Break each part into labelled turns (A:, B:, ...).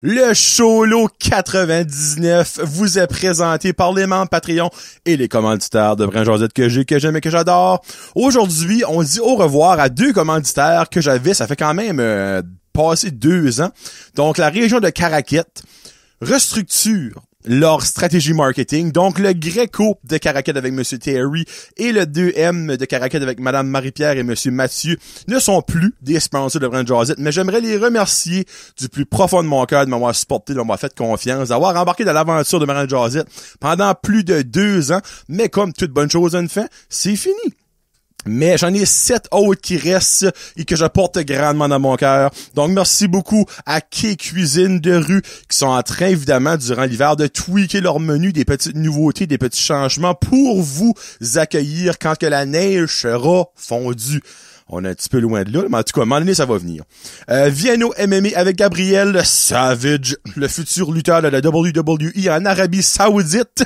A: Le Cholo 99 vous est présenté par les membres Patreon et les commanditaires de Brin Josette que j'aime et que j'adore. Aujourd'hui, on dit au revoir à deux commanditaires que j'avais, ça fait quand même passé 2 ans. Donc, la région de Caraquette restructure leur stratégie marketing. Donc, le Greco de Caraquette avec Monsieur Terry et le 2M de Caraquette avec Madame Marie-Pierre et Monsieur Mathieu ne sont plus des sponsors de Brin Josette, mais j'aimerais les remercier du plus profond de mon cœur de m'avoir supporté, de m'avoir fait confiance, d'avoir embarqué dans l'aventure de Brin Josette pendant plus de 2 ans. Mais comme toute bonne chose a une fin, c'est fini. Mais j'en ai 7 autres qui restent et que je porte grandement dans mon cœur. Donc, merci beaucoup à Quai Cuisine de rue qui sont en train, évidemment, durant l'hiver, de tweaker leur menu, des petites nouveautés, des petits changements pour vous accueillir quand que la neige sera fondue. On est un petit peu loin de là, mais en tout cas, à un moment donné, ça va venir. Vienno MMA avec Gabriel Savage, le futur lutteur de la WWE en Arabie Saoudite.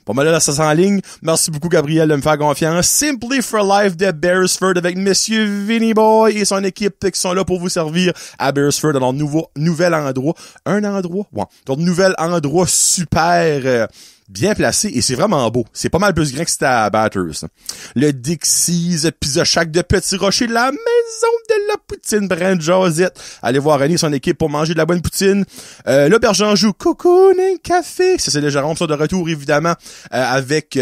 A: Pas mal là, ça s'enligne. Merci beaucoup, Gabriel, de me faire confiance. Simply for Life de Beresford avec Monsieur Vinny Boy et son équipe qui sont là pour vous servir à Beresford dans leur nouvel endroit. Donc, nouvel endroit super bien placé et c'est vraiment beau. C'est pas mal plus grand que c'était à Bathurst. Le Dixie's Pizza Shack de Petit Rocher, la maison de la poutine Brin Josette. Allez voir René et son équipe pour manger de la bonne poutine. L'Auberge Anjou, Cocooning Café. Ça, c'est le Jérôme, ça de retour, évidemment, avec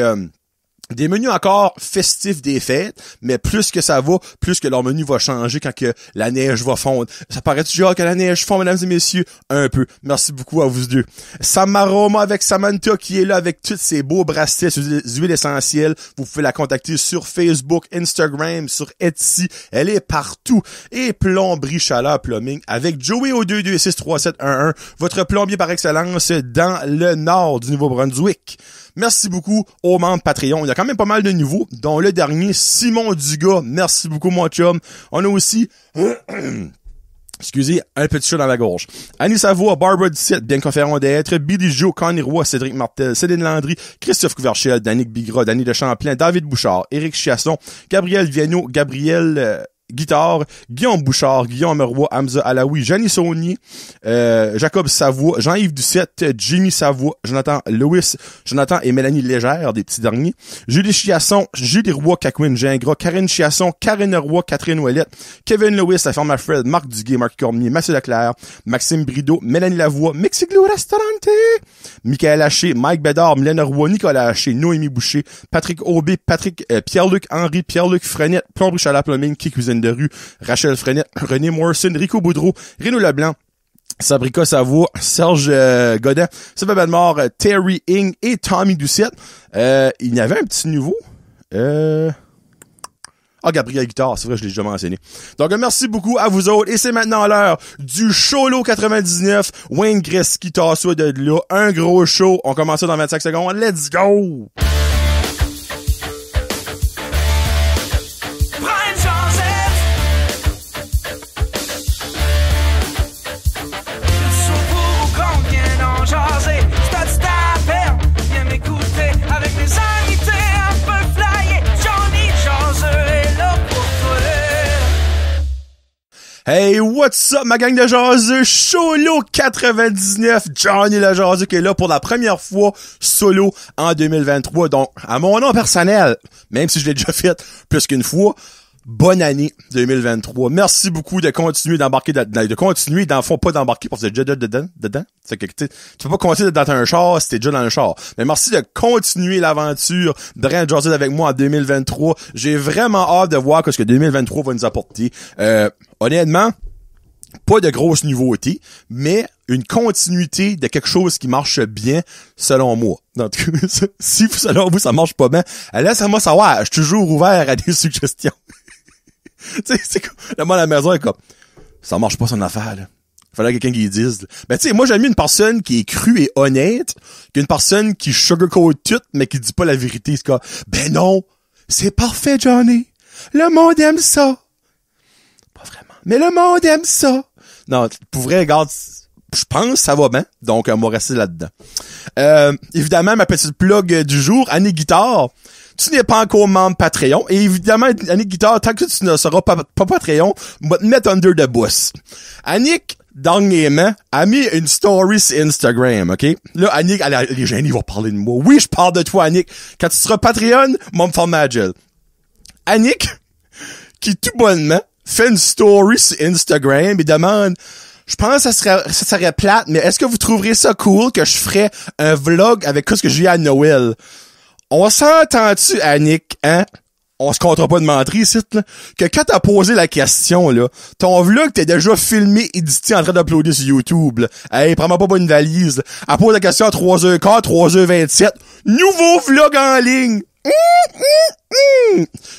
A: des menus encore festifs des fêtes, mais plus que ça va, plus que leur menu va changer quand que la neige va fondre. Ça paraît-tu genre que la neige fond, mesdames et messieurs? Un peu. Merci beaucoup à vous deux. Samaroma avec Samantha qui est là avec tous ses beaux bracelets sur des huiles essentielles. Vous pouvez la contacter sur Facebook, Instagram, sur Etsy. Elle est partout. Et Plomberie Chaleur Plumbing avec Joey au 2263711, votre plombier par excellence dans le nord du Nouveau-Brunswick. Merci beaucoup aux membres Patreon. Il y a quand même pas mal de nouveaux, dont le dernier, Simon Dugas. Merci beaucoup, mon chum. On a aussi... Excusez, un petit chat dans la gorge. Annie Savoie, Barbara Dissette, bien conférent d'être, Billy Joe, Connie Roy, Cédric Martel, Céline Landry, Christophe Couverchel, Danick Bigra, Danny de Champlain, David Bouchard, Éric Chiasson, Gabriel Vienno, Gabriel... Guitare, Guillaume Bouchard, Guillaume Roy, Hamza Alaoui, Jeannie Saunier, Jacob Savoie, Jean-Yves Ducette, Jimmy Savoie, Jonathan Lewis, Jonathan et Mélanie Légère, des petits derniers, Julie Chiasson, Julie Roy, Cacouine Gingras, Karine Chiasson, Karine Roy, Catherine Ouellette, Kevin Lewis, la ferme Alfred, Marc Duguay, Marc Cormier, Mathieu Leclerc, Maxime Brideau, Mélanie Lavoie, Mexiglo Restaurante, Michael Haché, Mike Bédard, Mylène Roy, Nicolas Haché, Noémie Boucher, Patrick Aubé, Pierre-Luc Henry, Pierre-Luc Frenette, Plomberie Chaleur Plumbing, Quai Cuisine de rue, Rachel Frenette, René Morrison, Rico Boudreau, Renaud Leblanc, Sabrica Savoie, Serge Godin, Sylvain Bellemare, Terry Ing et Tommy Doucette. Il y avait un petit nouveau. Gabriel Guitare, c'est vrai, je l'ai déjà mentionné. Donc, merci beaucoup à vous autres. Et c'est maintenant l'heure du Cholo 99. Wayne Gretzky tasse de là. Un gros show. On commence ça dans 25 secondes. Let's go! Hey, what's up, ma gang de jaseux? Cholo 99, Johnny le jaseux qui est là pour la première fois solo en 2023. Donc, à mon nom personnel, même si je l'ai déjà fait plus qu'une fois, bonne année 2023. Merci beaucoup de continuer d'embarquer, de continuer, dans le fond, pas d'embarquer parce que t'es déjà dedans. C'est que, tu peux pas continuer dans un char si t'es déjà dans le char. Mais merci de continuer l'aventure Brin Josette avec moi en 2023. J'ai vraiment hâte de voir ce que 2023 va nous apporter. Honnêtement, pas de grosses nouveautés, mais une continuité de quelque chose qui marche bien, selon moi. Donc, si selon vous, ça marche pas bien, laissez-moi savoir. Je suis toujours ouvert à des suggestions. Tu sais, c'est comme, moi, à la maison, est comme, ça marche pas son affaire, là. Fallait quelqu'un qui dise, là. Ben, tu sais, moi, j'aime mieux une personne qui est crue et honnête qu'une personne qui sugarcoat tout, mais qui dit pas la vérité. C'est comme, ben non, c'est parfait, Johnny. Le monde aime ça. Pas vraiment. Mais le monde aime ça. Non, pour vrai, regarde, je pense que ça va bien. Donc, on va rester là-dedans. Évidemment, ma petite plug du jour, Annie Guitare. Tu n'es pas encore membre Patreon. Et évidemment, Annick Guitare, tant que tu ne seras pas Patreon, va te mettre under the bus. Annick, dernièrement, a mis une story sur Instagram, OK? Là, Annick, les gens, ils vont parler de moi. Oui, je parle de toi, Annick. Quand tu seras Patreon, moi, me faire ma gel. Annick, qui tout bonnement fait une story sur Instagram et demande, je pense que ça serait plate, mais est-ce que vous trouverez ça cool que je ferais un vlog avec ce que j'ai à Noël? On s'entend-tu, Annick, hein? On se comptera pas de mentir ici, là, que quand t'as posé la question, là, ton vlog t'es déjà filmé, édité, en train d'uploader sur YouTube, là. Hey, prends-moi pas une valise, là. Elle pose la question à 3h15, 3h27. Nouveau vlog en ligne!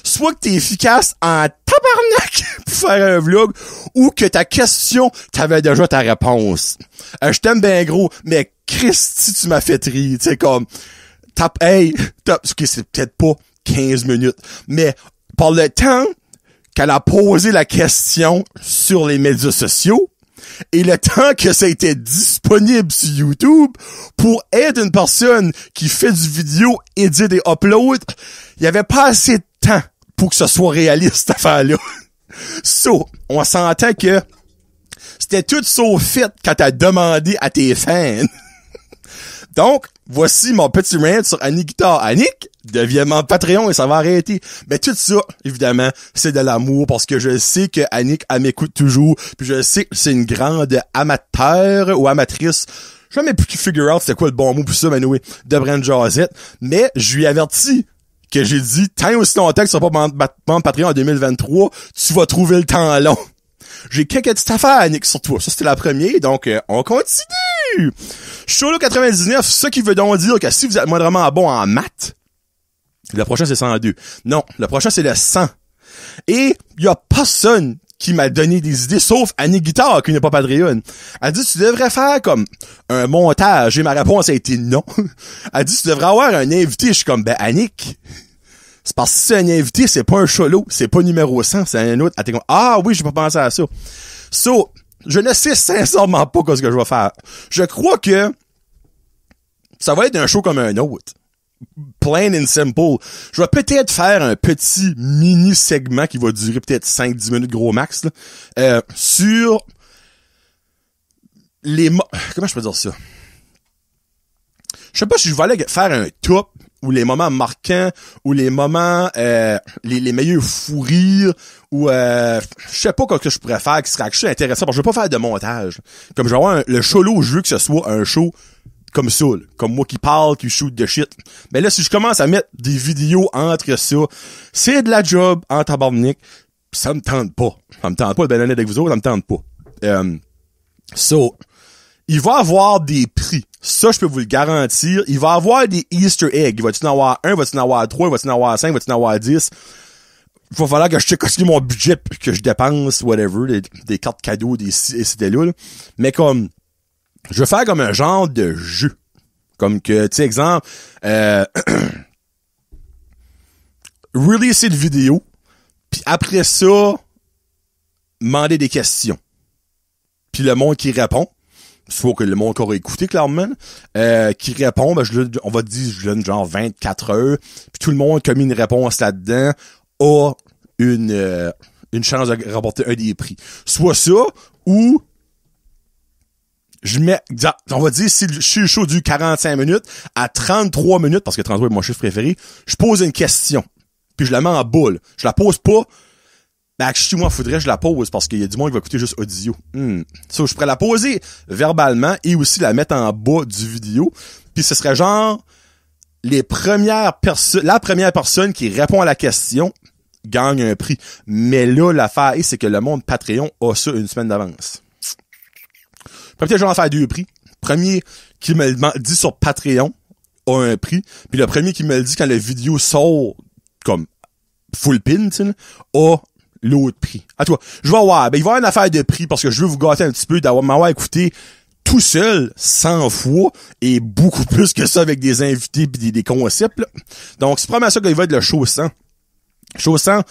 A: Soit que t'es efficace en tabarnak pour faire un vlog, ou que ta question, t'avais déjà ta réponse. Je t'aime bien gros, mais Christy, tu m'as fait rire, tu sais, comme, c'est peut-être pas 15 minutes, mais par le temps qu'elle a posé la question sur les médias sociaux, et le temps que ça a été disponible sur YouTube, pour être une personne qui fait du vidéo, édite et upload, il y avait pas assez de temps pour que ce soit réaliste, cette affaire-là. So, on s'entend que c'était tout sauf fait quand t'as demandé à tes fans. Donc, voici mon petit rant sur Annick Guitare. Annick, deviens mon Patreon et ça va arrêter. Mais tout ça, évidemment, c'est de l'amour parce que je sais que Annick, elle m'écoute toujours. Puis je sais que c'est une grande amateur ou amatrice. Je n'ai jamais pu figure out c'était quoi le bon mot pour ça, mais oui, de Brand Josette. Mais je lui ai averti que j'ai dit, tant aussi longtemps que tu seras pas membre Patreon en 2023, tu vas trouver le temps long. J'ai quelques petites affaires, Annick, sur toi. Ça, c'était la première, donc on continue! Solo 99, ce qui veut donc dire que si vous êtes moindrement bon en maths, le prochain, c'est 102. Non, le prochain, c'est le 100. Et il y a personne qui m'a donné des idées, sauf Annick Guitare, qui n'est pas Patreon. Elle dit, tu devrais faire comme un montage. Et ma réponse a été non. Elle dit, tu devrais avoir un invité. Je suis comme, ben, Annick, c'est parce que si c'est un invité, c'est pas un solo, c'est pas numéro 100, c'est un autre. Elle était comme, ah oui, j'ai pas pensé à ça. So, je ne sais sincèrement pas ce que je vais faire. Je crois que ça va être un show comme un autre. Plain and simple. Je vais peut-être faire un petit mini-segment qui va durer peut-être 5-10 minutes gros max, là, sur les... Comment je peux dire ça? Je sais pas si je vais aller faire un top ou les moments marquants ou les moments les meilleurs fous rires ou je sais pas quoi que je pourrais faire qui serait quelque chose d'intéressant parce que je vais pas faire de montage. Comme je vais avoir le show là où je veux que ce soit un show comme ça, là, comme moi qui parle, qui shoot de shit. Mais là, si je commence à mettre des vidéos entre ça, c'est de la job en tabarnak, pis ça me tente pas. Ça me tente pas de ben honnête avec vous autres, ça me tente pas. So, il va avoir des prix. Ça, je peux vous le garantir. Il va avoir des Easter eggs. Il va-tu en avoir 1, va-tu en avoir 3, va-tu en avoir 5, va-tu en avoir 10? Il va falloir que je check aussi mon budget que je dépense, whatever, des cartes cadeaux, des ci et c'était là. Mais comme, je vais faire comme un genre de jeu. Comme que, tu sais, exemple, releaser de vidéo, puis après ça, demander des questions. Puis le monde qui répond, il faut que le monde qui aura écouté clairement, qui répond, ben on va dire, je donne genre 24 heures, puis tout le monde qui a mis une réponse là-dedans a une chance de remporter un des prix. Soit ça, ou je mets, on va dire, si le show dure 45 minutes, à 33 minutes, parce que 33 est mon chiffre préféré, je pose une question. Puis je la mets en boule. Je la pose pas. Ben, chez moi, faudrait que je la pose, parce qu'il y a du monde qui va écouter juste audio. So, je pourrais la poser verbalement et aussi la mettre en bas du vidéo. Puis ce serait genre, la première personne qui répond à la question gagne un prix. Mais là, l'affaire, c'est que le monde Patreon a ça une semaine d'avance. Peut-être genre faire 2 prix. Premier qui me le dit sur Patreon a un prix. Puis le premier qui me le dit quand la vidéo sort comme full pin, tu sais, a l'autre prix. À toi. Je vais avoir. Ben, il va y avoir une affaire de prix parce que je veux vous gâter un petit peu m'avoir écouté tout seul 100 fois et beaucoup plus que ça avec des invités pis des concepts, là. Donc, c'est probablement ça qu'il va être le show 100. Show 100,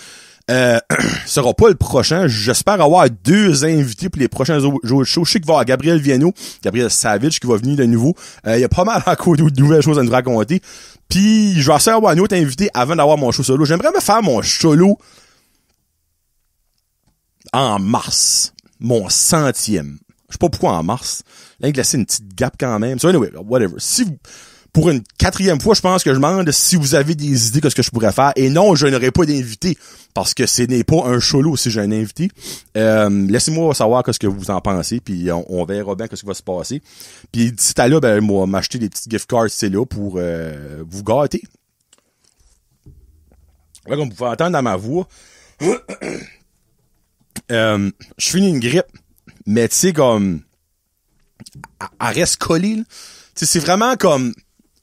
A: sera pas le prochain. J'espère avoir 2 invités pour les prochains autres shows. Je sais qu'il va y avoir Gabriel Viano, Gabriel Savage qui va venir de nouveau. Il y a pas mal encore de nouvelles choses à nous raconter. Puis je vais essayer d'avoir un autre invité avant d'avoir mon show solo. J'aimerais me faire mon solo en mars. Mon 100e. Je sais pas pourquoi en mars. Là, il laissait une petite gap quand même. So anyway, whatever. Si vous, pour une 4e fois, je pense que je demande si vous avez des idées de ce que je pourrais faire. Et non, je n'aurai pas d'invité. Parce que ce n'est pas un solo si j'ai un invité. Laissez-moi savoir ce que vous en pensez. Puis on verra bien ce qui va se passer. Puis d'ici à là, ben, moi, m'acheter des petites gift cards, c'est là pour vous gâter. Là, comme vous pouvez entendre dans ma voix, je finis une grippe. Mais tu sais, comme, elle reste collée, là. Tu sais, c'est vraiment comme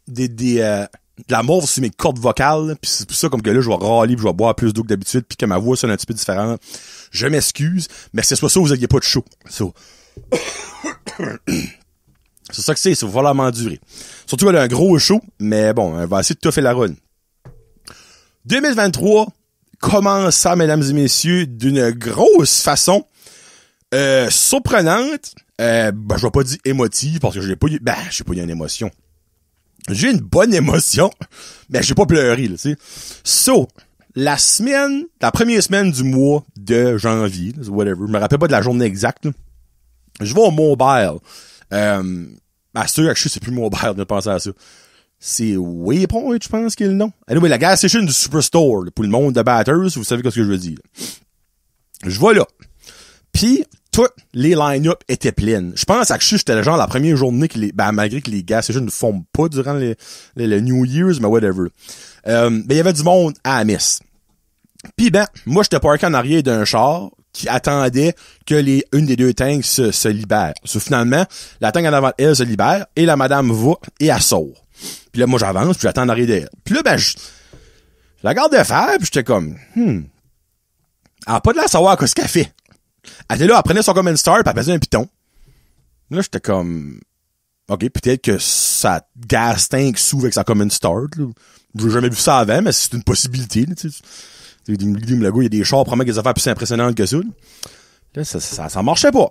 A: de la morve sur mes cordes vocales, puis c'est pour ça comme que là je vais râler, puis je vais boire plus d'eau que d'habitude, puis que ma voix sonne un petit peu différente. Je m'excuse, mais c'est pas ça, vous aviez pas de chaud. So. C'est ça que c'est, ça va falloir m'endurer. Surtout qu'elle a un gros show, mais bon, elle va essayer de tout faire la run. 2023 commence ça, mesdames et messieurs, d'une grosse façon surprenante. Je vais pas dire émotive parce que j'ai pas eu une émotion. J'ai une bonne émotion, mais j'ai pas pleuré, là, tu sais. So, la première semaine du mois de janvier, whatever, je me rappelle pas de la journée exacte, là. Je vais au Mobile. Je sais, c'est plus Mobile de penser à ça. C'est Waypoint, je pense qu'il est le nom. Anyway, la gas station du Superstore, là, pour le monde de batters, vous savez ce que je veux dire. Je vais là. Puis, toutes les line-up étaient pleines. Je pense que j'étais le genre la première journée que malgré que les gas stations ne font pas durant le New Year's, mais whatever. Il y avait du monde à la messe. Puis moi j'étais parké en arrière d'un char qui attendait que une des deux tanks se libère. Finalement, la tank en avant elle se libère et la madame va et elle sort. Puis là, moi j'avance, puis j'attends en arrière d'elle. Puis là, je la garde de faire, puis j'étais comme, elle a pas de l'air savoir ce qu'elle fait. Elle était là, elle prenait son common start, puis elle faisait un piton. Là, j'étais comme, OK, peut-être que sa gas tank s'ouvre avec sa common start, là. J'ai jamais vu ça avant, mais c'est une possibilité, là, tu sais. Le gars, il y a des chars, probablement, avec des affaires plus impressionnantes que ça, là. Là, ça marchait pas.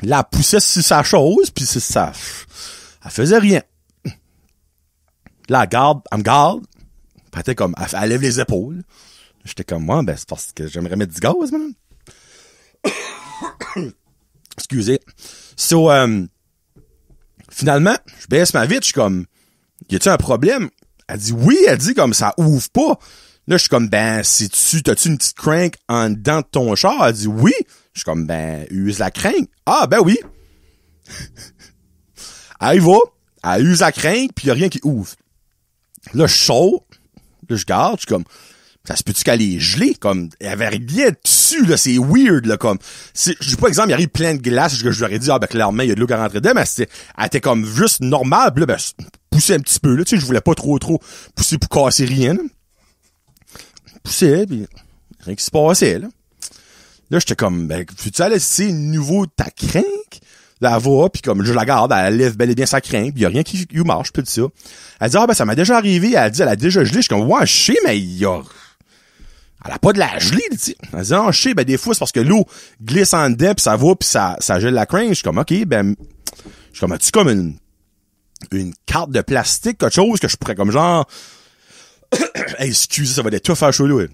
A: Là, elle poussait sur sa chose, puis ça, elle faisait rien. Là, elle me garde. Puis elle était comme, elle lève les épaules. J'étais comme, moi, c'est parce que j'aimerais mettre du gaz, madame. Excusez. So, finalement, je baisse ma vitre, je suis comme, y a-tu un problème? Elle dit oui, elle dit comme ça ouvre pas. Là, je suis comme, t'as-tu une petite crank en dedans de ton char? Elle dit oui. Je suis comme, use la crank. Ah, oui. Elle y va, elle use la crank, puis y a rien qui ouvre. Là, je sors, là, je garde, je suis comme, ça se peut-tu qu'elle est gelée, comme, il y avait rien dessus, là, c'est weird, là, comme, je sais pas, exemple, il arrive plein de glace, je leur ai dit, clairement, il y a de l'eau qui rentrait dedans, mais elle était comme juste normale, pis là, poussait un petit peu, là, tu sais, je voulais pas trop pousser pour casser rien, là. Poussait, pis rien qui se passait, là. Là, j'étais comme, peux-tu aller essayer nouveau ta crank? Là, elle va, pis comme, je la garde, elle lève bel et bien sa crank, pis y a rien qui marche, pis tout ça. Elle dit, ça m'a déjà arrivé, elle dit, elle a déjà gelé, je suis comme, ouais, je sais, mais elle a pas de la gelée, tu sais. Elle dit, non, je sais, des fois, c'est parce que l'eau glisse en dedans, pis ça va, pis ça gèle la crank. Je suis comme, OK, je suis comme, as-tu comme une carte de plastique, quelque chose que je pourrais comme genre, hey, excusez, ça va être tout faire chaud, là.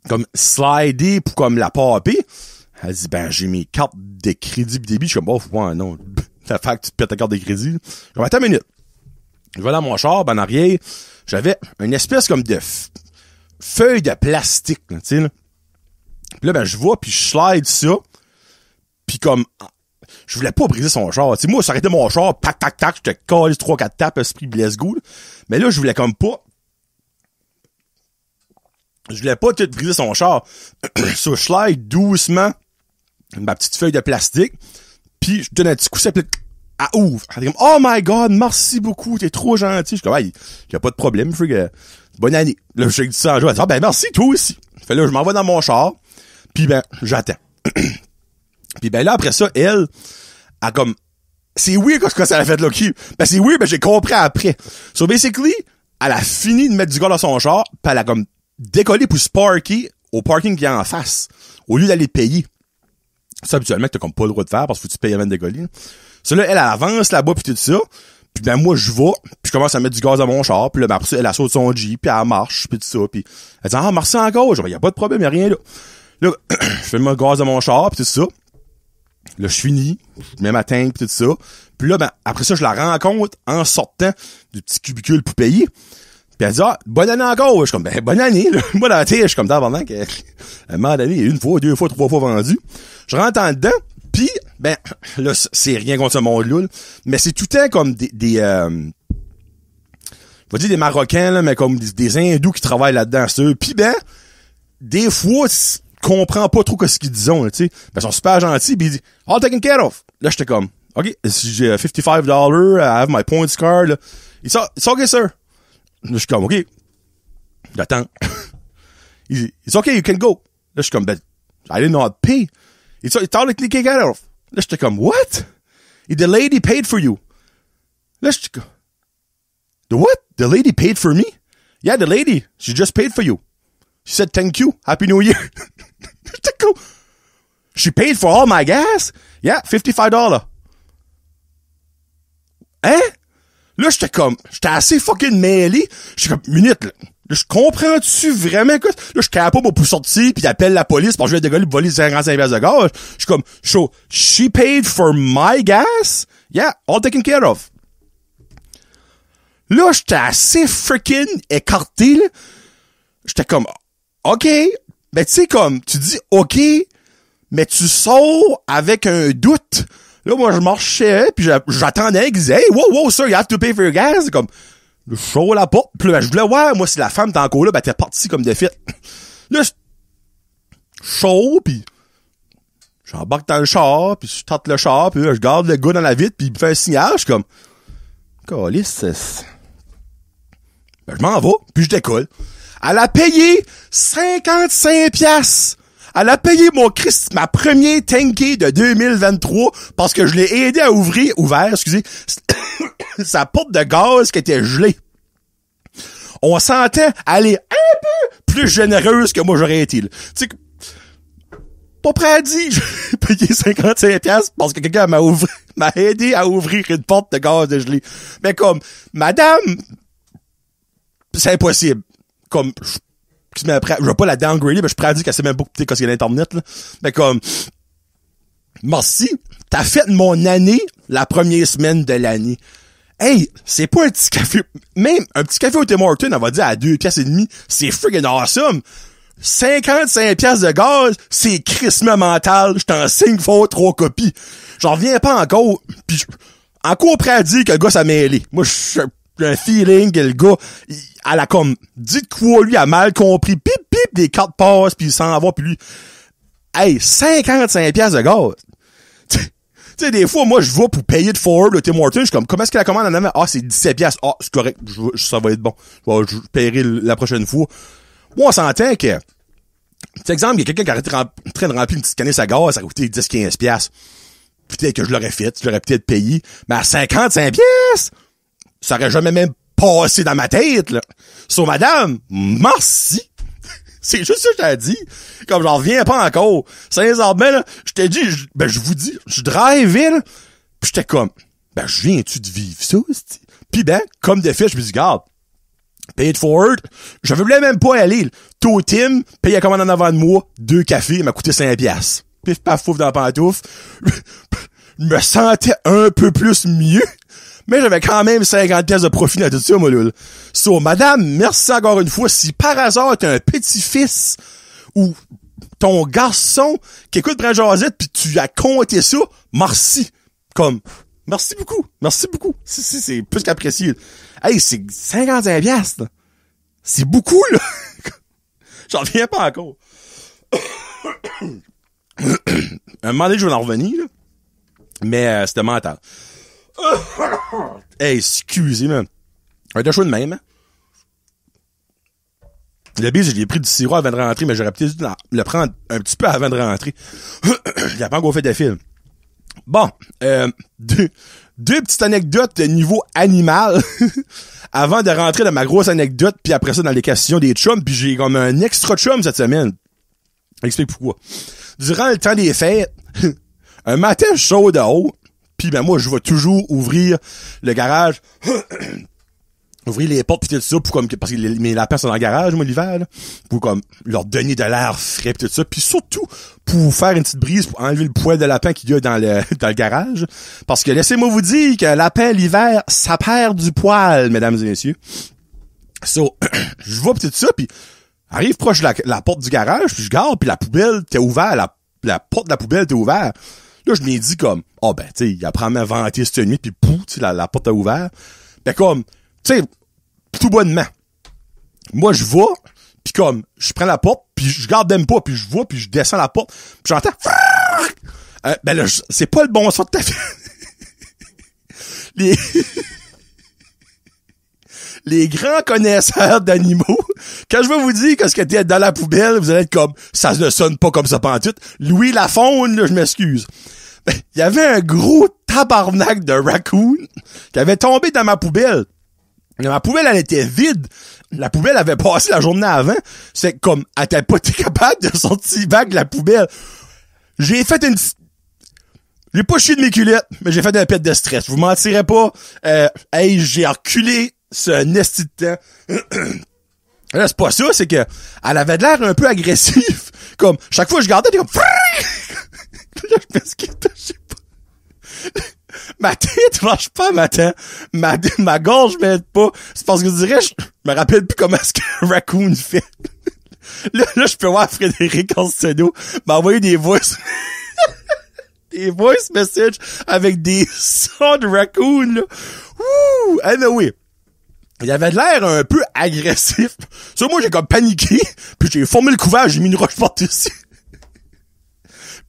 A: Comme, slider pour comme la paper. Elle dit, j'ai mes cartes de crédit pis débit. Je suis comme, ouais, non. La fait que tu te pètes ta carte de crédit. Je suis comme, attends une minute. Je vais dans mon char, en arrière, j'avais une espèce comme de feuille de plastique, tu sais, là. Puis là, je vois, puis je slide ça, puis comme, je voulais pas briser son char. Tu sais, moi, ça aurait été mon char, tac, tac, tac, je te colle 3-4 tapes, esprit, let's go, là. Mais là, je voulais comme pas, tout briser son char. So, je slide doucement ma petite feuille de plastique, puis je donne un petit coup sec, puis elle ouvre. Elle est comme, oh my god, merci beaucoup, t'es trop gentil. Je suis comme, y a pas de problème, bonne année. Là, je dis ça en joie. Elle dit, merci, toi aussi. Fait là, je m'en vais dans mon char, puis j'attends. Puis là, après ça, elle comme, c'est weird quand ça a fait de l'occhi. C'est weird, j'ai compris après. So, basically, elle a fini de mettre du gaz dans son char, puis elle a comme décollé pour se parker au parking qui est en face, au lieu d'aller payer. Ça, habituellement, t'as comme pas le droit de faire, parce qu'il faut que tu payes avant de décoller. Ça, là, elle avance là-bas, puis tout ça. Puis moi, je vais, puis je commence à mettre du gaz dans mon char, puis là, après ça, elle saute son Jeep, puis elle marche, puis tout ça, puis elle dit, merci encore, genre, y a pas de problème, y a rien là. Là, je fais mon gaz dans mon char, puis tout ça. Là, je finis, je mets ma tank pis tout ça. Puis là, ben, après ça, je la rencontre en sortant du petit cubicule pour payer. Puis elle dit, ah, bonne année encore. Je suis comme, ben, bonne année, là. Moi, dans la tête, je suis comme, pendant que, à un moment donné, une fois, deux fois, trois fois vendu. Je rentre en dedans, puis ben, là, c'est rien contre ce monde-là, là, mais c'est tout le temps comme je vais dire des Marocains, là, mais comme des Hindous qui travaillent là-dedans, c'est eux. Puis ben, des fois, tu comprends pas trop ce qu'ils disent, là, tu sais. Ben, ils sont super gentils, pis ils disent, all taken care of. Là, j'étais comme, OK, j'ai $55, I have my points card, là. It's okay, sir. Là, je suis comme, OK. J'attends. It's okay, you can go. Là, je suis comme, but I did not pay. It's all taken care of. Là, j'étais comme, what? The lady paid for you. Là, j'étais comme, the what? The lady paid for me? Yeah, the lady. She just paid for you. She said, thank you. Happy New Year. J'étais comme, she paid for all my gas? Yeah, $55. Hein? Là, j'étais assez fucking mêlé. J'étais comme, minute, là. Là, je comprends-tu vraiment quoi? Là, je capable pour sortir pis j'appelle la police parce que je vais dégoler pour voler 55$ de gaz. Je suis comme, so, she paid for my gas? Yeah, all taken care of. Là, j'étais assez freaking écarté, là. J'étais comme, OK. Ben, tu sais, comme, tu dis OK, mais tu sors avec un doute. Là, moi, je marchais, puis j'attendais qu'ils disaient, hey, wow, sir, you have to pay for your gas. Comme, je sors la porte, puis là, je voulais voir, moi, si la femme t'es encore là, ben, t'es parti comme de fait. Là, je sors, puis j'embarque dans le char, puis je tente le char, puis là, je garde le gars dans la vitre, puis il me fait un signal, je suis comme, câlisse, ben, je m'en vais, puis je décolle. Elle a payé 55$. Elle a payé ma premier tanké de 2023 parce que je l'ai aidé à ouvrir sa porte de gaz qui était gelée. On sentait aller un peu plus généreuse que moi j'aurais été. Tu sais, pas prêt à dire, j'ai payé 55$ parce que quelqu'un m'a aidé à ouvrir une porte de gaz de gelée. Mais comme, madame, c'est impossible. Comme, je vais pas la downgrader, mais je suis prêt à dire qu'elle sait même pas écouter quand il y a l'internet, là. Mais comme, merci, t'as fait mon année la première semaine de l'année. Hey, c'est pas un petit café, même un petit café au Tim Hortons, on va dire à 2,5$, c'est friggin' awesome. 55$ de gaz, c'est crissement mental, je t'en signe fort 3 copies. J'en reviens pas encore, pis encore prêt à dire que le gars s'est mêlé. Moi, j'ai un feeling que le gars, elle a comme dit de quoi, lui a mal compris, pip, des cartes passent, puis il s'en va, puis lui, hey, 55$ de gaz. Tu sais, des fois, moi, je vais pour payer de Ford, le Tim Hortons, je suis comme, comment est-ce que la commande en avait? Ah, c'est 17$. Ah, c'est correct, ça va être bon. Je paierai la prochaine fois. Moi, on s'entend que, par exemple, il y a quelqu'un qui arrête en train de remplir une petite canisse à gaz, ça a coûté 10-15$. Peut-être que je l'aurais fait, je l'aurais peut-être payé, mais à 55$, ça aurait jamais même passé dans ma tête, là. So, madame, merci. C'est juste ça que je t'ai dit. Comme j'en reviens pas encore. Sincèrement, là, je t'ai dit, je vous dis, je drivais, là, pis j'étais comme, ben, je viens-tu de vivre ça, c'ti? Pis ben, comme de fait, je me dis, garde, paid forward, je voulais même pas aller, Totem, paye la commande en avant de moi, 2 cafés, il m'a coûté 5$. Pif, paf, fouf dans la pantoufle. Je me sentais un peu plus mieux. Mais j'avais quand même 50$ de profit dans tout ça, moi, là. So, madame, merci encore une fois. Si par hasard t'as un petit-fils ou ton garçon qui écoute Brand Josette pis tu as compté ça, merci. Comme, merci beaucoup. Merci beaucoup. C'est plus qu'apprécié. Hey, c'est 55$, là. C'est beaucoup, là. J'en reviens pas encore. Un moment donné, je vais en revenir, là. Mais, c'était mental. Hey, excusez, man. Un deux choix de même, hein? Le bise, je l'ai pris du sirop avant de rentrer, mais j'aurais peut-être dû le prendre un petit peu avant de rentrer. Il a pas encore fait de film. Bon, deux petites anecdotes de niveau animal avant de rentrer dans ma grosse anecdote, puis après ça, dans les questions des chums, puis j'ai comme un extra chum cette semaine. J'explique pourquoi. Durant le temps des fêtes, un matin chaud de haut, puis ben moi, je vais toujours ouvrir le garage ouvrir les portes pis tout ça pour comme parce que mes lapins sont dans le garage moi l'hiver là, pour comme leur donner de l'air frais pis tout ça, puis surtout pour faire une petite brise pour enlever le poil de lapin qu'il y a dans le garage, parce que laissez-moi vous dire que lapin l'hiver ça perd du poil, mesdames et messieurs. So, je vois pis tout ça, puis arrive proche de la porte du garage, puis je garde, puis la poubelle était ouverte, la porte de la poubelle était ouverte. Là je m'ai dit comme ben tu sais il a probablement vanté cette nuit, puis pouf, tu sais la porte est ouverte. Ben comme tu sais, tout bonnement. Moi, je vais, puis comme, je prends la porte, puis je garde même pas, puis je vois, puis je descends la porte, puis j'entends... ben là, c'est pas le bon son de ta vie. Les grands connaisseurs d'animaux, quand je vais vous dire que ce qui était dans la poubelle, vous allez être comme, ça ne sonne pas comme ça pantoute. Louis Lafaune, là, je m'excuse. Ben, il y avait un gros tabarnak de raccoon qui avait tombé dans ma poubelle. Mais ma poubelle, elle était vide. La poubelle avait passé la journée avant. C'est comme, elle était pas été capable de sortir back de la poubelle. J'ai fait une... J'ai pas chié de mes culottes, mais j'ai fait un pet de stress. Vous mentirez pas. J'ai reculé ce nesti de temps. Là, c'est pas ça, c'est que elle avait de l'air un peu agressif. Comme, chaque fois que je regardais, elle était comme... Là, je m'excuse, je sais pas. Ma tête marche pas, ma gorge m'aide pas. C'est parce que je dirais, je me rappelle plus comment est-ce qu'un raccoon fait. Là, je peux voir Frédéric Ancedo m'envoyer des voice messages avec des sons de raccoon, là. Ouh! Anyway. Il avait de l'air un peu agressif. Ça, moi, j'ai comme paniqué, puis j'ai formé le couvert, j'ai mis une roche par-dessus.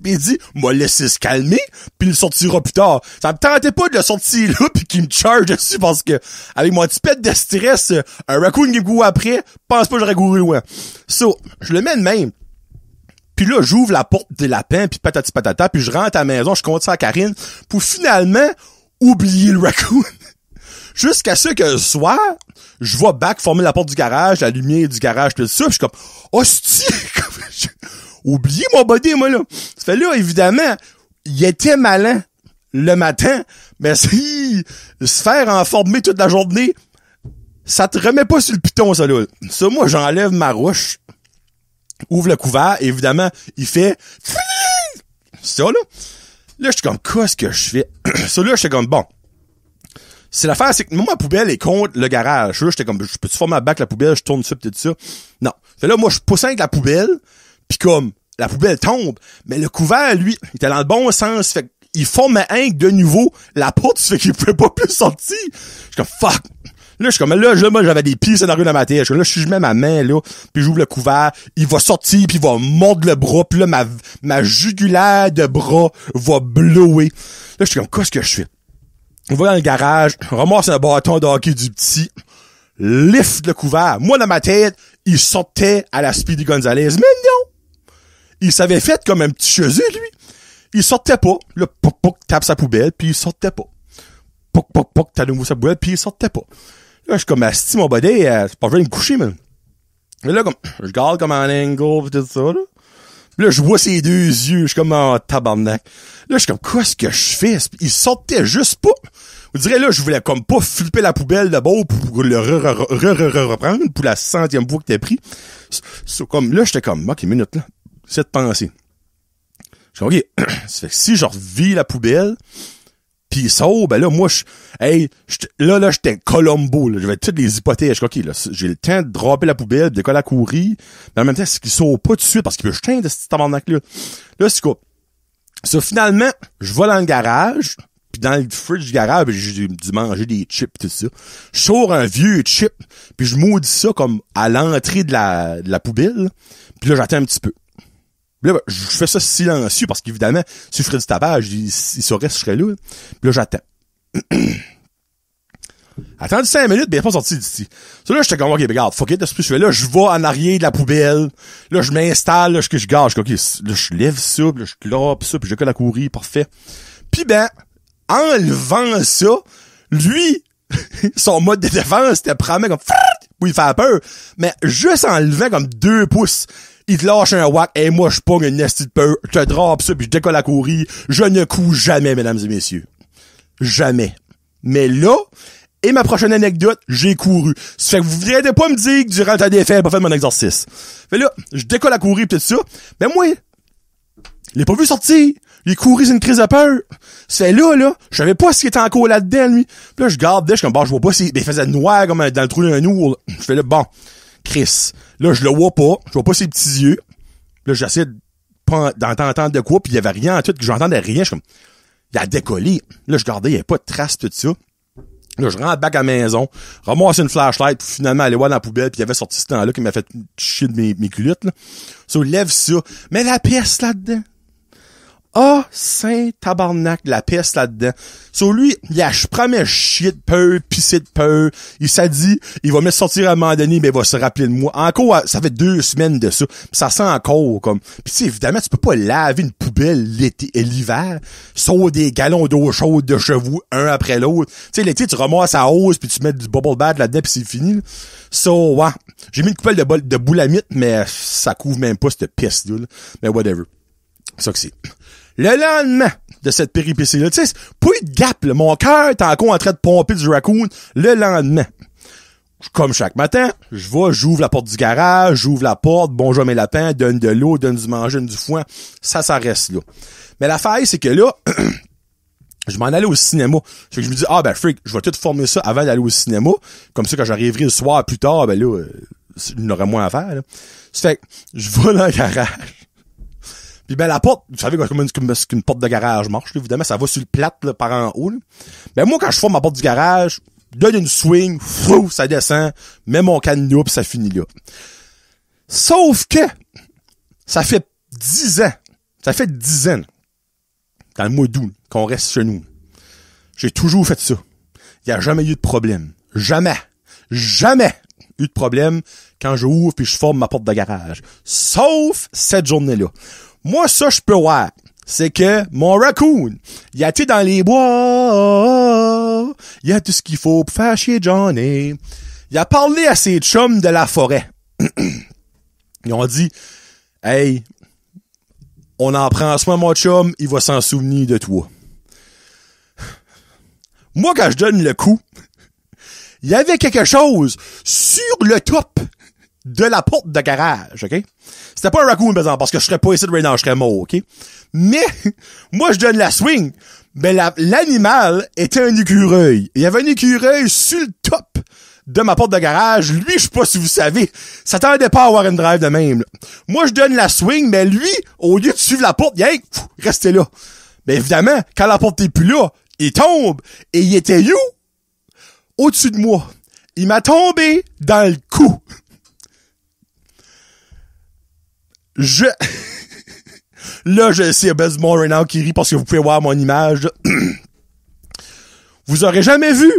A: Pis il dit, m'a laissé se calmer, puis il sortira plus tard. Ça me tentait pas de le sortir là, puis qu'il me charge dessus, parce que, avec mon petit pet de stress, un raccoon qui me court après, pense pas que j'aurais couru loin. So, je le mets de même. Puis là, j'ouvre la porte des lapins, puis patati patata, puis je rentre à la maison, je compte ça à Karine, pour finalement oublier le raccoon. Jusqu'à ce que le soir, je vois back former la porte du garage, la lumière du garage, tout ça, pis je suis comme, hostie! Oubliez mon body, moi, là. Ça fait là, évidemment, il était malin le matin, mais si se faire enformer toute la journée, ça te remet pas sur le piton, ça, là. Ça, moi, j'enlève ma roche, ouvre le couvert, et évidemment, il fait... Ça, là. Là, je suis comme, qu'est-ce que je fais? Ça, là, j'étais comme, bon. C'est l'affaire, c'est que moi, ma poubelle est contre le garage. Là, j'étais comme, je peux-tu former ma bac la poubelle, je tourne ça, pis tout ça? Non. Fait là, moi, je pousse avec la poubelle, pis comme, la poubelle tombe, mais le couvert, lui, il était dans le bon sens, fait qu'il formait de nouveau la porte, fait qu'il pouvait pas plus sortir. Je suis comme, fuck. Là, je suis comme, là, moi, j'avais des pieds scénarios dans ma tête. Je suis là, si je mets ma main, là, puis j'ouvre le couvert, il va sortir, puis il va mordre le bras, puis là, ma jugulaire de bras va blower. Là, je suis comme, qu'est-ce que je fais? On va dans le garage, ramasse un bâton de hockey du petit, lift le couvert. Moi, dans ma tête, il sortait à la Speedy Gonzalez. Mais non! Il s'avait fait comme un petit chezé, lui. Il sortait pas. Là, poc, poc, tape sa poubelle, puis il sortait pas. Poc, poc, poc, tape de nouveau sa poubelle, puis il sortait pas. Là, je suis comme, asti, mon body, c'est pas vrai de me coucher, man. Et là, comme, je garde comme un angle, pis tout ça, là. Puis là, je vois ses deux yeux, je suis comme en tabarnak. Là, je suis comme, qu'est-ce que je fais? Il sortait juste pas. Vous direz, là, je voulais comme pas flipper la poubelle de bord pour le reprendre pour la 100e fois que t'as pris. Comme, là, j'étais comme, ok, minute, là. C'est de penser. Je suis ok, ça fait que si je revis la poubelle, pis il sort, ben là, moi, là, j'étais Colombo, là. J'avais toutes les hypothèses. Je suis ok, là, j'ai le temps de dropper la poubelle, de coller à courir. Mais en même temps, c'est qu'il sort pas tout de suite parce qu'il peut jeter de ce tabarnak-là. Là, c'est quoi? Ça, finalement, je vais dans le garage, puis dans le fridge du garage, j'ai dû manger des chips tout ça. Je sors un vieux chip, puis je maudis ça comme à l'entrée de la poubelle. Puis là, j'attends un petit peu. Puis là, je fais ça silencieux parce qu'évidemment, si je ferais du tapage, il saurait si je serais là. Puis là, j'attends. Attendu 5 minutes, mais il est pas sorti d'ici. Ça, là, j'étais comme, ok, regarde, fuck it, je fais là, je vais en arrière de la poubelle. Là, je m'installe, là, je gage, ok, là, je lève ça, puis là, je clope ça, puis je colle à courir, parfait. Puis ben, en levant ça, lui, son mode de défense, c'était vraiment comme, où il fait peur. Mais juste en levant comme 2 pouces, il te lâche un whack, et moi, je pogne une nasty de peur, je te drop ça, puis je décolle à courir. Je ne couds jamais, mesdames et messieurs. Jamais. Mais là, Et ma prochaine anecdote, j'ai couru. Ça fait que vous viendrez pas me dire que durant ta défaite, j'ai pas fait mon exercice. Fait là, je décolle à courir pis tout ça. Ben moi, je l'ai pas vu sortir. Il courait, c'est une crise de peur. C'est là, je savais pas s'il était encore là-dedans, lui. Puis là, je gardais, je suis comme, bon, je vois pas si, ben, il faisait noir comme dans le trou d'un ours. Je fais là, bon, Chris. Là, je le vois pas. Je vois pas ses petits yeux. Là, j'essaie d'entendre de quoi, puis il y avait rien en tout, que j'entendais rien. Je suis comme, il a décollé. Là, je gardais, il y avait pas de traces, tout ça. Là, je rentre back à la maison, ramasse une flashlight, puis finalement, aller voir dans la poubelle, puis il y avait sorti ce temps-là qui m'a fait chier de mes culottes, là. Ça, lève ça. Mais la pièce là-dedans. Ah, saint tabarnak, la peste là-dedans. Sur lui, je promets chier de peur, pisser de peur. Il s'est dit, il va me sortir à un moment donné, mais il va se rappeler de moi. Encore, ça fait 2 semaines de ça. Pis ça sent encore, comme. Pis tu sais, évidemment, tu peux pas laver une poubelle l'été et l'hiver. Sauf des gallons d'eau chaude de chevaux, un après l'autre. Tu sais, l'été, tu ramasses à hausse, puis tu mets du bubble bath là-dedans, pis c'est fini, là. So, ouais. J'ai mis une coupelle de boulamite, mais ça couvre même pas cette peste-là, là. Mais whatever. Ça que c'est. Le lendemain de cette péripétie-là, tu sais, pas eu de gap, là. Mon cœur est encore en train de pomper du raccoon le lendemain. Comme chaque matin, je vais, j'ouvre la porte du garage, j'ouvre la porte, bonjour mes lapins, donne de l'eau, donne du manger, donne du foin. Ça reste là. Mais l'affaire, c'est que là, je m'en allais au cinéma. Fait que je me dis, ah ben freak, je vais tout former ça avant d'aller au cinéma. Comme ça, quand j'arriverai le soir plus tard, ben là, il y en aurait moins à faire, là. Ça fait que je vais dans le garage. Puis ben la porte, vous savez comme une porte de garage marche, là, évidemment, ça va sur le plate là, par en haut. Là. Ben moi, quand je forme ma porte du garage, donne une swing, fou, ça descend, mets mon cadenas, pis ça finit là. Sauf que, ça fait 10 ans, dans le mois d'août, qu'on reste chez nous. J'ai toujours fait ça. Il n'y a jamais eu de problème. Jamais eu de problème quand je ouvre puis je forme ma porte de garage. Sauf cette journée-là. Moi, ça, je peux voir. C'est que mon raccoon, il a été dans les bois. Il y a tout ce qu'il faut pour faire chier Johnny. Il a parlé à ses chums de la forêt. Ils ont dit, hey, on en prend soin, mon chum, il va s'en souvenir de toi. Moi, quand je donne le coup, il y avait quelque chose sur le top de la porte de garage, OK? C'était pas un raccoon, par exemple, parce que je serais pas ici de right now, je serais mort, OK? Mais, moi, je donne la swing. Ben, l'animal était un écureuil. Il y avait un écureuil sur le top de ma porte de garage. Lui, je sais pas si vous savez, ça tendait pas à avoir une drive de même, là. Moi, je donne la swing, mais lui, au lieu de suivre la porte, il restait là. Ben, évidemment, quand la porte est plus là, il tombe. Et il était où? Au-dessus de moi. Il m'a tombé dans le cou. Là, je sais, Buzz Moore right now qui rit parce que vous pouvez voir mon image. Vous aurez jamais vu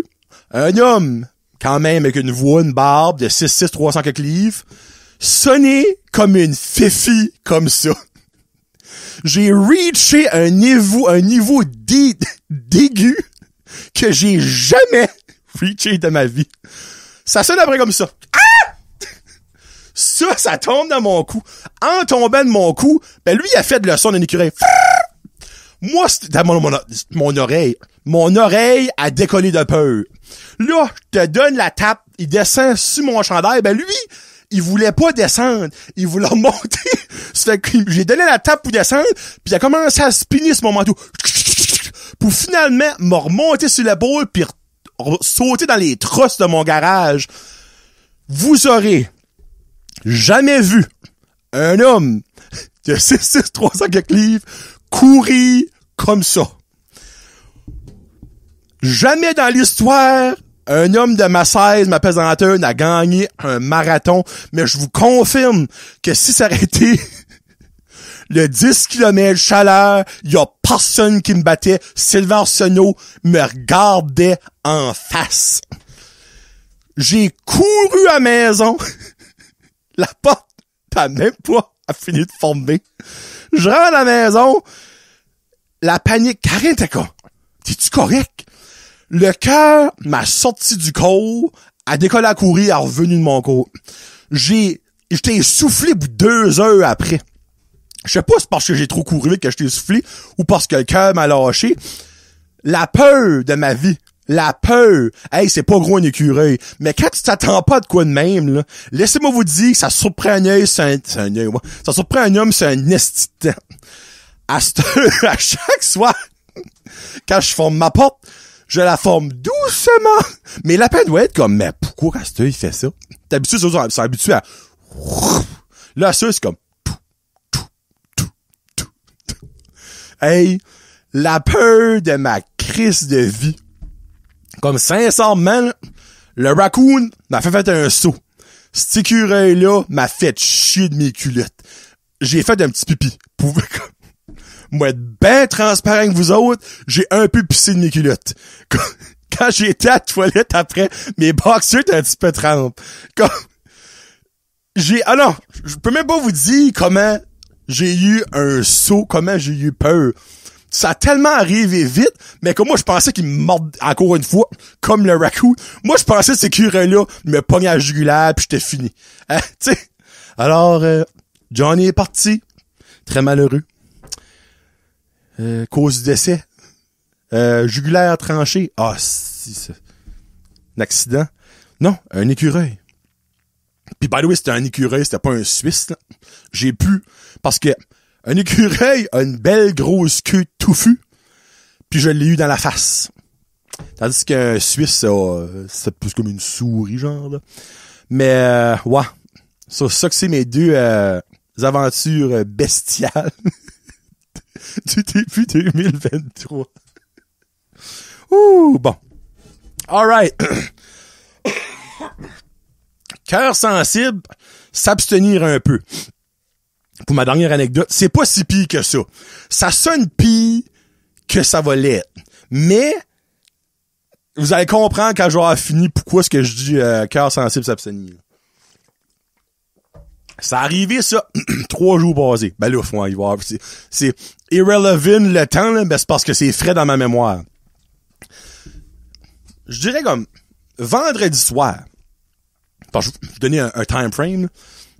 A: un homme, quand même, avec une voix, une barbe de 6'6", 300 quelques livres, sonner comme une fifi comme ça. J'ai reaché un niveau d'aigu que j'ai jamais reaché de ma vie. Ça sonne après comme ça. Ah! Ça tombe dans mon cou. En tombant de mon cou, ben lui, il a fait de le son d'un écureuil. Moi, c'était mon oreille. Mon oreille a décollé de peur. Là, je te donne la tape, il descend sur mon chandail. Ben lui, il voulait pas descendre. Il voulait monter. Ça fait que j'ai donné la tape pour descendre, puis il a commencé à spinner ce moment-là. Pour finalement me remonter sur l'épaule, puis sauter dans les trosses de mon garage. Vous aurez jamais vu un homme de 6'6", 300 quelques livres courir comme ça. Jamais dans l'histoire, un homme de ma 16, ma pesanteur, n'a gagné un marathon, mais je vous confirme que si ça aurait été le 10 km chaleur, il y a personne qui me battait. Sylvain Arsenault me regardait en face. J'ai couru à la maison. La porte, t'as même pas fini de former. Je rentre à la maison. La panique. Karine, t'es-tu correct? Le cœur m'a sorti du corps. Elle décollé à courir, elle est revenue de mon corps. J'étais essoufflé 2 heures après. Je sais pas si c'est parce que j'ai trop couru vite que j'étais essoufflé ou parce que le cœur m'a lâché. La peur de ma vie La peur. Hey, c'est pas gros un écureuil. Mais quand tu t'attends pas de quoi de même, là, laissez-moi vous dire que ça surprend un œil, c'est un œil, ouais. Ça surprend un homme, c'est un esti de temps. À chaque soir, quand je forme ma porte, je la forme doucement. Mais la peine doit être comme, mais pourquoi Castor, il fait ça? T'es habitué, c'est habitué à, là, ça, c'est comme, hey, la peur de ma crise de vie. Comme sincèrement, le raccoon m'a fait un saut. Cet écureuil-là m'a fait chier de mes culottes. J'ai fait un petit pipi. Pouvez moi être ben transparent avec vous autres, j'ai un peu pissé de mes culottes. Quand j'ai été à la toilette après, mes boxers étaient un petit peu trempes. Comme alors, je peux même pas vous dire comment j'ai eu un saut, comment j'ai eu peur. Ça a tellement arrivé vite, mais comme moi, je pensais qu'il me morde encore une fois, comme le raccoon. Moi, je pensais que ce curé-là me pognait à la jugulaire, puis j'étais fini. Tu sais. Alors, Johnny est parti. Très malheureux. Cause du décès. Jugulaire tranché. Ah, si, c'est un accident. Non, un écureuil. Puis, by the way, c'était un écureuil, c'était pas un Suisse, là. J'ai pu, parce que un écureuil a une belle grosse queue touffue, puis je l'ai eu dans la face. Tandis qu'un Suisse, c'est plus comme une souris, genre, là. Mais, ouais. Ça que c'est mes deux aventures bestiales du début 2023. Ouh, bon. Alright. Cœur sensible, s'abstenir un peu. Pour ma dernière anecdote, c'est pas si pire que ça. Ça sonne pire que ça va l'être. Mais, vous allez comprendre quand j'aurai fini pourquoi est-ce que je dis cœur sensible s'abstenir. Ça arrivé, ça, 3 jours passés. Ben là, faut y voir. C'est irrelevant le temps, là, ben c'est parce que c'est frais dans ma mémoire. Je dirais comme vendredi soir. Je vais donner un time frame. Là.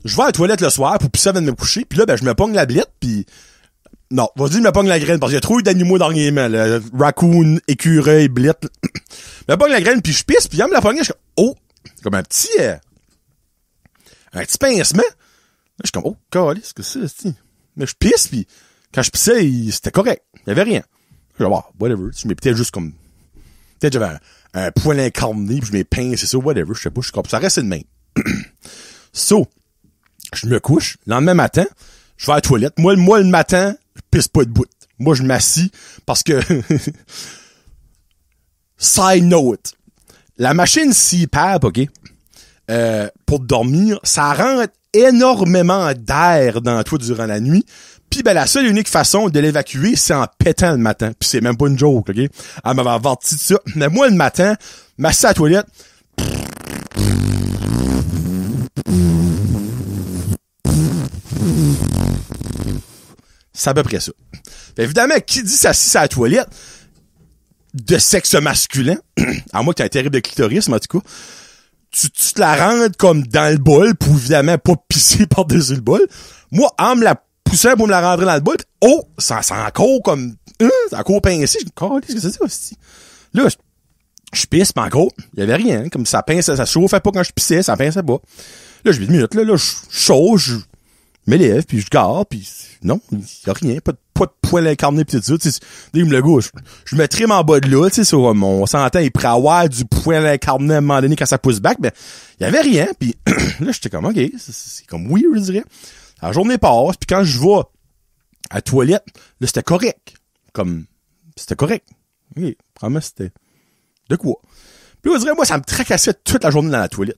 A: Je vais à la toilette le soir pour pisser avant de me coucher, puis là, ben, je me pogne la blette, puis non, vas-y, je me pogne la graine, parce qu'il y a trop eu d'animaux dernièrement, là. Raccoon, écureuil, blette. Je me pogne la graine, puis je pisse, puis en me la pogne, je suis comme, oh, comme un petit pincement. Là, je suis comme, oh, câlisse, qu'est-ce que c'est, mais je pisse, puis quand je pissais, c'était correct. Il y avait rien. Je dis, oh, whatever. Je mets peut-être juste comme, peut-être j'avais un poil incarné, puis je mets pince, c'est ça, whatever, je sais pas, je suis comme, ça reste de même. So, je me couche, le lendemain matin, je vais à la toilette. Moi, le matin, je pisse pas de bout. Moi, je m'assis parce que, side note, la machine CPAP, OK, pour dormir, ça rentre énormément d'air dans toi durant la nuit. Puis ben la seule et unique façon de l'évacuer, c'est en pétant le matin. Puis c'est même pas une joke, OK? Elle m'avait averti de ça. Mais moi, le matin, m'assis à la toilette. C'est à peu près ça. Puis évidemment, qui dit s'assis à la toilette de sexe masculin, à moins que t'aies un terrible clitoris, mais en tout cas, tu te la rentres comme dans le bol pour évidemment pas pisser par-dessus le bol. Moi, en me la poussant pour me la rentrer dans le bol, oh, ça encore comme, ça encore pincé. Je me dis, qu'est-ce que c'est ça, aussi? Là, je pisse, mais encore, il y avait rien. Comme ça pince, ça chauffait pas quand je pissais, ça pinçait pas. Là, je me dis, minute, là, je chauffe, je m'élève, puis je garde, puis non, il y a rien, pas de poil incarné pis tout ça, tu sais, le gars, je me trime en bas de là, tu sais, sur on s'entend, il pourrait avoir du poil incarné à un moment donné quand ça pousse back, mais il y avait rien, puis là, j'étais comme, ok, c'est comme weird, je dirais. La journée passe, puis quand je vais à la toilette, là, c'était correct. Comme, c'était correct. Ok, vraiment, c'était de quoi? Puis là, je dirais, moi, ça me tracassait toute la journée dans la toilette.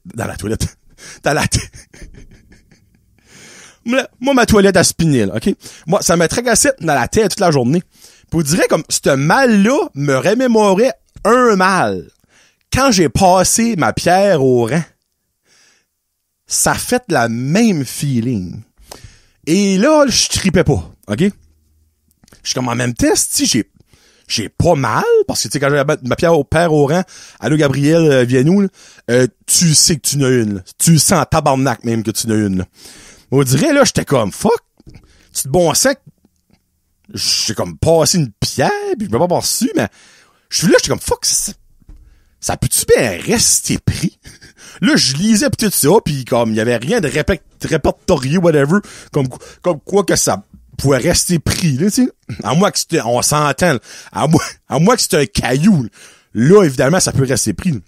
A: Dans la Moi, ma toilette à spinel, OK? Moi, ça me tracassait dans la tête toute la journée. Puis vous direz comme, ce mal-là me remémorait un mal. Quand j'ai passé ma pierre au rang, ça fait la même feeling. Et là, je tripais pas, OK? Je suis comme en même test, si j'ai pas mal, parce que tu sais, quand j'ai ma pierre au rang, allô Gabriel, viens nous, tu sais que tu n'as une, là. Tu sens en tabarnak même que tu n'as une, là. On dirait, là, j'étais comme, fuck, tu te bon sec, j'ai comme passé une pierre, puis je me pas dessus, mais je suis là, j'étais comme, fuck, ça peut-tu bien rester pris? Là, je lisais pis tout ça, pis comme, il y avait rien de répertorié, whatever, comme quoi que ça pouvait rester pris, là, tu sais. À moins que c'était, on s'entend, là. À moins que c'était un caillou, là, évidemment, ça peut rester pris, là.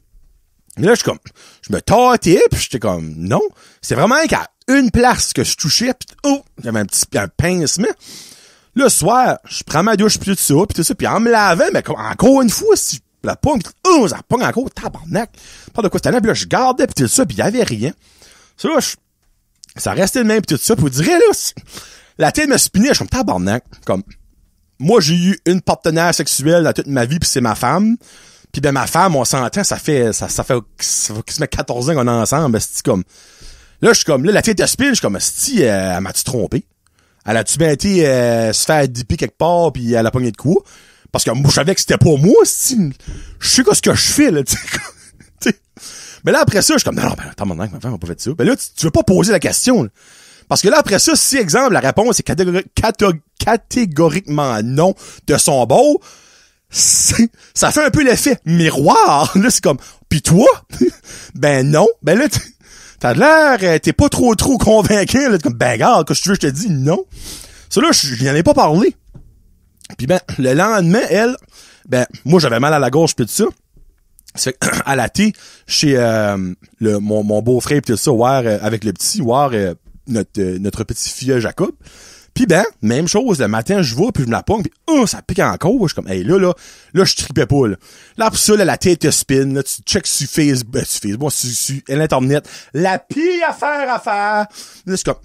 A: Et là, je me tâtais, pis j'étais comme, non. C'est vraiment qu'à une place que je touchais, pis oh, j'avais un pincement. Là, le soir, je prends ma douche pis tout ça, pis en me lavant, mais comme, encore une fois, si la pogne, oh, ça pogne encore, tabarnak. Pas de quoi c'était là, pis là, je gardais pis tout ça, pis il y avait rien. Ça, là, ça restait le même pis tout ça, pis vous direz, là, la tête me spinait, je suis comme tabarnak. Comme, moi, j'ai eu une partenaire sexuelle dans toute ma vie pis c'est ma femme. Pis ben, ma femme, on s'entend, ça fait quasiment 14 ans qu'on est ensemble, c'est comme, là, je suis comme, là, la tête te spin, je suis comme, elle m'a-tu trompé? Elle a-tu bien été, se faire dipper quelque part pis elle a pogné de quoi? Parce que moi, je savais que c'était pas moi, je sais quoi ce que je fais, là, tu sais. Mais là, après ça, je suis comme, non, ben, attends, maintenant que ma femme a pas fait ça. Ben là, tu veux pas poser la question, là. Parce que là, après ça, si, exemple, la réponse est catégoriquement non de son bord, ça fait un peu l'effet miroir. Là, c'est comme, pis toi? Ben non. Ben là, t'as l'air, t'es pas trop convaincant, là, comme, ben, regarde, que je te dis non. Ça, là, je n'y en ai pas parlé. Puis ben, le lendemain, elle, ben, moi, j'avais mal à la gorge pis tout ça. C'est à la thé, chez mon beau-frère pis tout ça, avec le petit, notre petit filleul Jacob. Puis ben, même chose, le matin, je vais, puis je me la pogne, puis ça pique encore. Je suis comme, hey, là, je tripais pas, là. Là, pour ça, là, la tête te spin, là, tu checks sur Facebook, sur Internet, la pire affaire à faire. Là, c'est comme,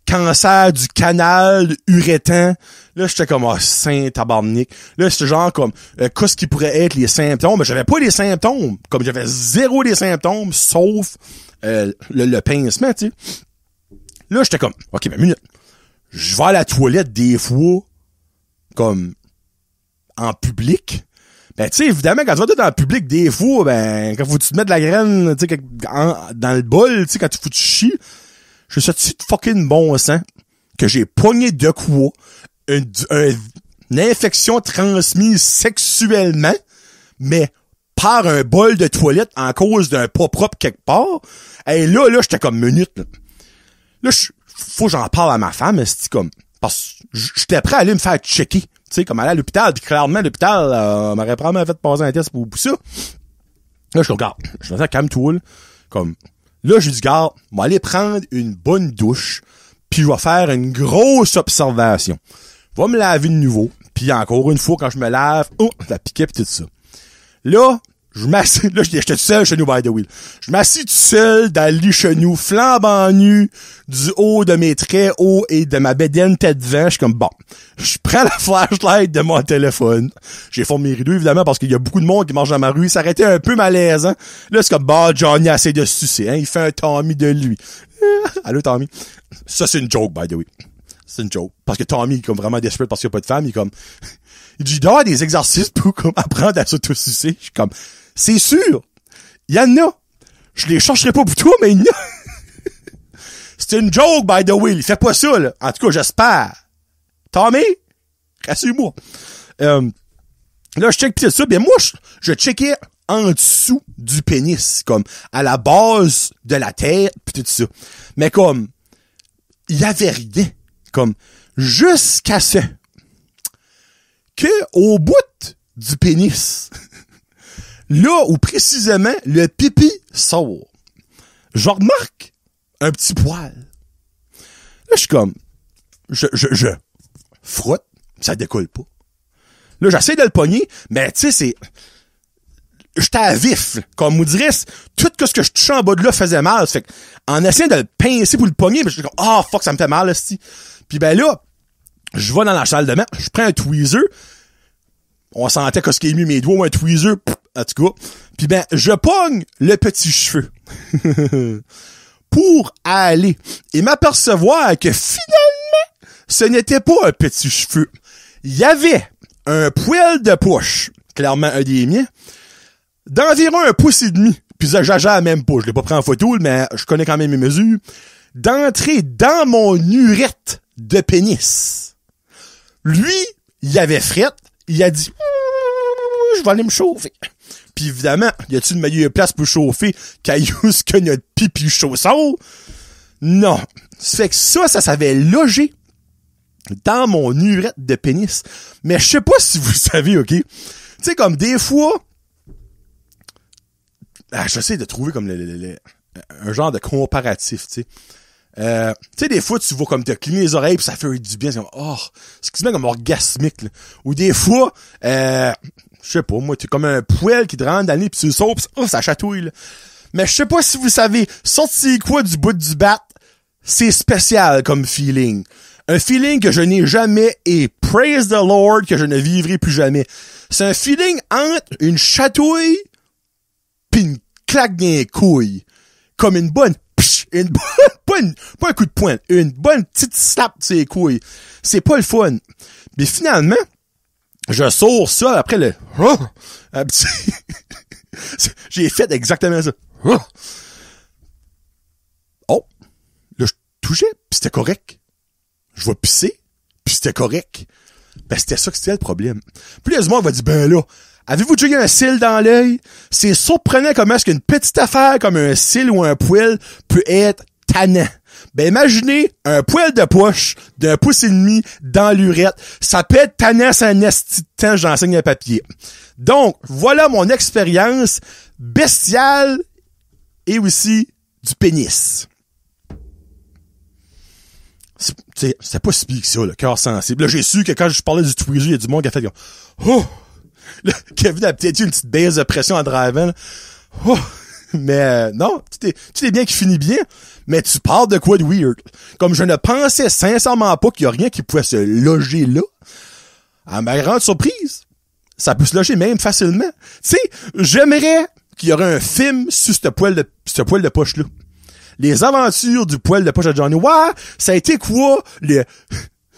A: cancer du canal urétin. Là, j'étais comme, saint tabarnak. Là, c'était genre comme, qu'est-ce qui pourrait être les symptômes? Mais j'avais pas les symptômes. Comme j'avais zéro des symptômes, sauf le pincement, tu sais. Là, j'étais comme, OK, ben, minute. Je vais à la toilette des fois, comme, en public. Ben, tu sais, évidemment, quand tu vas tout en public, des fois, ben, quand faut que tu te mettes de la graine, tu sais, dans le bol, tu sais, quand tu fous de chier, je suis sorti de fucking bon sang que j'ai pogné de quoi, une infection transmise sexuellement, mais par un bol de toilette en cause d'un pas propre quelque part. Et là, j'étais comme minute, là. Là, faut que j'en parle à ma femme, c'est comme, parce que j'étais prêt à aller me faire checker, tu sais, comme aller à l'hôpital, puis clairement, l'hôpital, m'aurait probablement fait passer un test pour ça. Là, je suis comme, regarde, je vais faire calme-toi, là. Comme, là, j'ai dit, regarde, je vais aller prendre une bonne douche, puis je vais faire une grosse observation. Je vais me laver de nouveau, puis encore une fois, quand je me lave, la piquette pis tout ça. Là, j'étais tout seul chez nous, by the way. Je m'assis tout seul dans le lit chez nous, flambant nu, du haut de mes traits hauts et de ma bédaine tête vent. Je suis comme, bon, je prends la flashlight de mon téléphone. J'ai formé mes rideaux, évidemment, parce qu'il y a beaucoup de monde qui marche dans ma rue. Ça aurait été un peu malaisant. Là, c'est comme, bah, Johnny essaie de se sucer, hein. Il fait un Tommy de lui. Allô, Tommy? Ça, c'est une joke, by the way. C'est une joke. Parce que Tommy, il est comme vraiment desperate parce qu'il n'y a pas de femme. Il est comme, il dit, il doit y avoir des exercices pour comme apprendre à s'auto-sucer. Je suis comme, c'est sûr. Il y en a. Je les chercherai pas pour toi, mais il y en a. C'est une joke, by the way. Il fait pas ça, là. En tout cas, j'espère. Tommy? Rassure-moi. Là, je check pis ça. Bien, moi, je checkais en dessous du pénis. Comme, à la base de la tête pis tout ça. Mais comme, il y avait rien. Comme, jusqu'à ce que, au bout du pénis, là où précisément le pipi sort, je remarque un petit poil. Là, je suis comme, je frotte, ça décolle pas. Là, j'essaie de le pogner, mais tu sais, j'étais à vif. Comme on dirait, tout ce que je touchais en bas de là faisait mal. Fait que, en essayant de le pincer pour le pogner, je suis comme, fuck, ça me fait mal, là, c'ti. Puis ben là, je vais dans la salle de bain, je prends un tweezer. On sentait qu'est-ce qui est mis mes doigts ou un tweezer, en tout cas. Puis ben, je pogne le petit cheveu. Pour aller et m'apercevoir que finalement, ce n'était pas un petit cheveu. Il y avait un poil de poche, clairement un des miens, d'environ 1,5 pouce. Puis ça, j'agère même pas. Je l'ai pas pris en photo, mais je connais quand même mes mesures. D'entrer dans mon urette de pénis. Lui, il avait frette. Il a dit, je vais aller me chauffer. Puis évidemment, y a-tu une meilleure place pour chauffer qu'à use que notre pipi chausson? Non. Ça fait que ça savait loger dans mon urètre de pénis. Mais je sais pas si vous le savez, OK? Tu sais, comme des fois... j'essaie de trouver comme un genre de comparatif, tu sais. Tu sais, des fois, tu vas comme te cligner les oreilles pis ça fait du bien. C'est comme, oh, c'est quasiment comme orgasmique, là. Ou des fois, je sais pas, moi, t'es comme un poêle qui te rentre dans le nez pis tu le sors pis ça chatouille, là. Mais je sais pas si vous savez, sorti quoi du bout du bat, c'est spécial comme feeling. Un feeling que je n'ai jamais et praise the Lord que je ne vivrai plus jamais. C'est un feeling entre une chatouille pis une claque dans les couilles. Comme une bonne pas un coup de poing, une bonne petite slap de ses couilles. C'est pas le fun. Mais finalement, je sors ça après le j'ai fait exactement ça. Oh, là je touchais, pis c'était correct. Je vais pisser, pis c'était correct. Ben c'était ça que c'était le problème. Puis là, on va dire, ben là, avez-vous déjà eu un cil dans l'œil? C'est surprenant comment est-ce qu'une petite affaire comme un cil ou un poil peut être tannant. Ben imaginez un poil de poche d'un pouce et demi dans l'urètre. Ça peut être tannant, c'est un esti de temps, j'enseigne un papier. Donc, voilà mon expérience bestiale et aussi du pénis. C'est pas si pire que ça, le cœur sensible. Là, j'ai su que quand je parlais du tweezer, il y a du monde qui a fait comme, oh! Là, Kevin a peut-être eu une petite baisse de pression en driving. Oh! Mais non, tu t'es bien qui finit bien, mais tu parles de quoi de weird. Comme je ne pensais sincèrement pas qu'il y a rien qui pouvait se loger là. À ma grande surprise, ça peut se loger même facilement. Tu sais, j'aimerais qu'il y aurait un film sur ce poil de poche-là. Les aventures du poil de poche de Johnny. Ouais, ça a été quoi? Le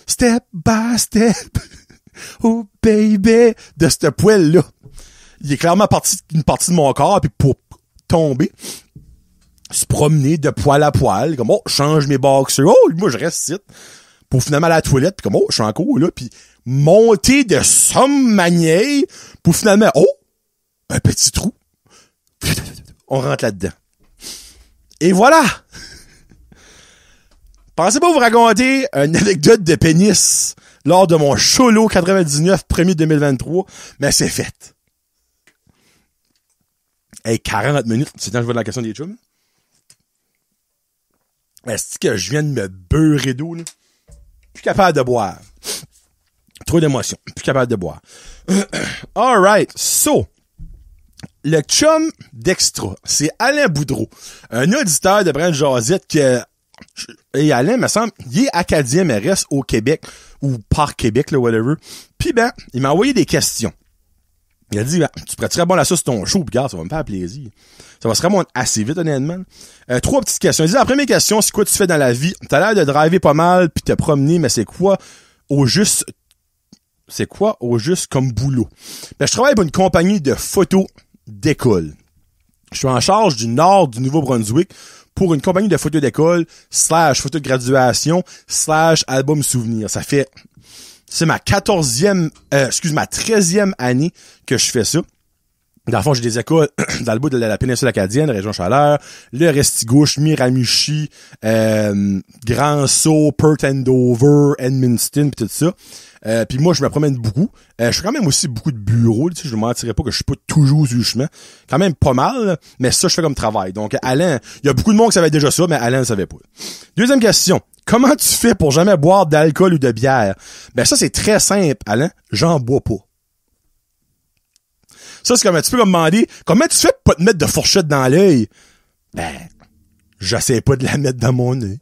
A: step by step. Oh baby, de ce poil-là. Il est clairement une partie de mon corps, puis pour tomber, se promener de poil à poil, comme oh, je change mes boxers, oh, moi je reste ici, pour finalement aller à la toilette, puis comme oh, je suis encore là, puis monter de some manière, pour finalement, oh, un petit trou. On rentre là-dedans. Et voilà! Pensez pas vous raconter une anecdote de pénis lors de mon Cholo 99 1er 2023, mais c'est fait. Hey, 40 minutes, c'est temps que je vois de la question des chums. Est-ce que je viens de me beurrer d'eau, là? Plus capable de boire. Trop d'émotions. Plus capable de boire. Alright, so, le chum d'Extra, c'est Alain Boudreau, un auditeur de Brand Josette que... Et Alain, me semble, il est acadien, mais reste au Québec, ou par Québec, là, whatever. Puis ben, il m'a envoyé des questions. Il a dit, ben, tu prêterais bon la sauce sur ton show, pis regarde, ça va me faire plaisir. Ça va se remonter assez vite, honnêtement. 3 petites questions. Il dit, la première question, c'est quoi tu fais dans la vie? T'as l'air de driver pas mal, puis te promener, mais c'est quoi au juste comme boulot? Ben, je travaille pour une compagnie de photos d'école. Je suis en charge du nord du Nouveau-Brunswick pour une compagnie de photos d'école, / photos de graduation, / album souvenir. Ça fait, c'est ma 13e année que je fais ça. Dans le fond, j'ai des écoles dans le bout de la péninsule acadienne, la région Chaleur, le Restigouche, Miramichi, Grand Sault, Perth Andover, Edmundston, pis tout ça. Puis moi, je me promène beaucoup. Je fais quand même aussi beaucoup de bureaux. Tu sais, je ne mentirais pas que je suis pas toujours sur le chemin. Quand même pas mal, mais ça, je fais comme travail. Donc, Alain, il y a beaucoup de monde qui savait déjà ça, mais Alain ne savait pas. Deuxième question. Comment tu fais pour jamais boire d'alcool ou de bière? Ben ça, c'est très simple, Alain. J'en bois pas. Ça, c'est comme un petit peu comme demander, comment tu fais pour pas te mettre de fourchette dans l'œil? Ben, j'essaie pas de la mettre dans mon nez.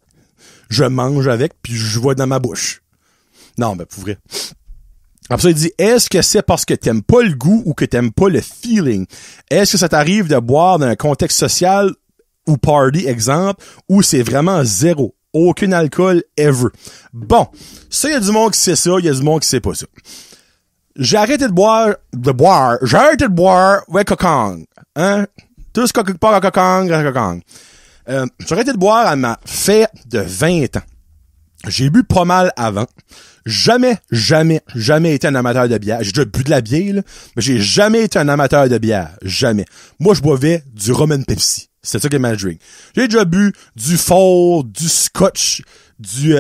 A: Je mange avec, puis je vois dans ma bouche. Non, ben, pour vrai. Après ça, il dit, est-ce que c'est parce que t'aimes pas le goût ou que t'aimes pas le feeling? Est-ce que ça t'arrive de boire dans un contexte social ou party, exemple, où c'est vraiment zéro? Aucun alcool, ever. Bon. Ça, il y a du monde qui sait ça, il y a du monde qui sait pas ça. J'ai arrêté de boire, ouais, cocong. Hein? Tout ce quelque part à cocong. J'ai arrêté de boire à ma fête de 20 ans. J'ai bu pas mal avant. Jamais été un amateur de bière. J'ai déjà bu de la bière, là, mais j'ai jamais été un amateur de bière. Jamais. Moi, je boivais du rum and Pepsi. C'est ça qui est ma drink. J'ai déjà bu du Fall, du Scotch, du...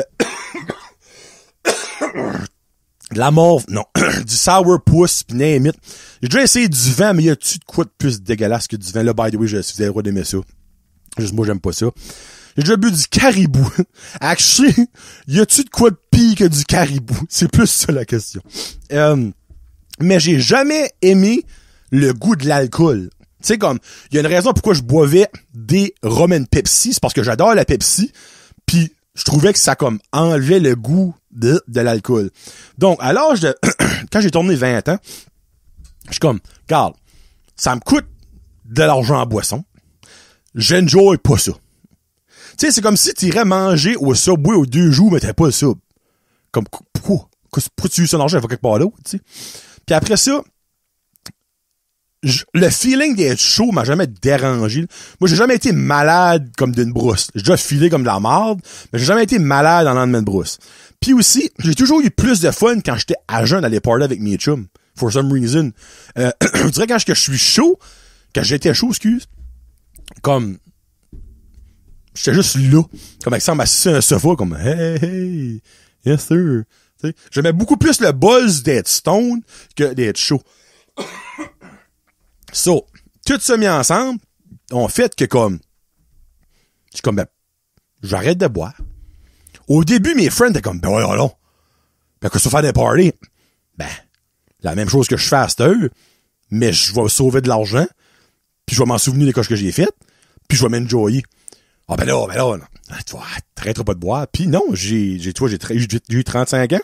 A: de la morve, non, du sourpuss, pis name it. J'ai déjà essayé du vin, mais y a-tu de quoi de plus dégueulasse que du vin? Là, by the way, je suis heureux d'aimer ça. Juste moi, j'aime pas ça. J'ai déjà bu du caribou. Actually, y a-tu de quoi de pire que du caribou? C'est plus ça la question. Mais j'ai jamais aimé le goût de l'alcool. Tu sais, comme, il y a une raison pourquoi je boivais des rum and Pepsi, c'est parce que j'adore la Pepsi, puis je trouvais que ça, comme, enlevait le goût de l'alcool. Donc, à l'âge de, quand j'ai tourné 20 ans, je suis comme, regarde, ça me coûte de l'argent en boisson. J'enjoy pas ça. Tu sais, c'est comme si tu irais manger au Subway aux 2 jours, mais t'avais pas le sub. Comme, pourquoi? Pourquoi tu uses son argent? Il faut quelque part d'autre, tu sais. Puis après ça, le feeling d'être chaud m'a jamais dérangé. Moi, j'ai jamais été malade comme d'une brousse. J'ai déjà filé comme de la marde, mais j'ai jamais été malade en lendemain de brousse. Puis aussi, j'ai toujours eu plus de fun quand j'étais à jeun d'aller parler avec mes chums. For some reason. Je dirais quand je suis chaud, quand j'étais chaud, excuse, comme, j'étais juste là. Comme Alexandre assis sur un sofa, comme, hey, yes sir. T'sais, j'aimais beaucoup plus le buzz d'être stone que d'être chaud. So, tout ça mis ensemble, on fait que comme, je suis comme, ben, j'arrête de boire. Au début, mes friends étaient comme, ben ouais, non. Ben, que ça faire des parties? Ben, la même chose que je fais à cette heure, mais je vais sauver de l'argent, puis je vais m'en souvenir des coches que j'ai faites, puis je vais m'enjoyer. Ah ben là, non. Tu vois, t'arrêteras pas de boire. Puis non, j'ai eu 35 ans.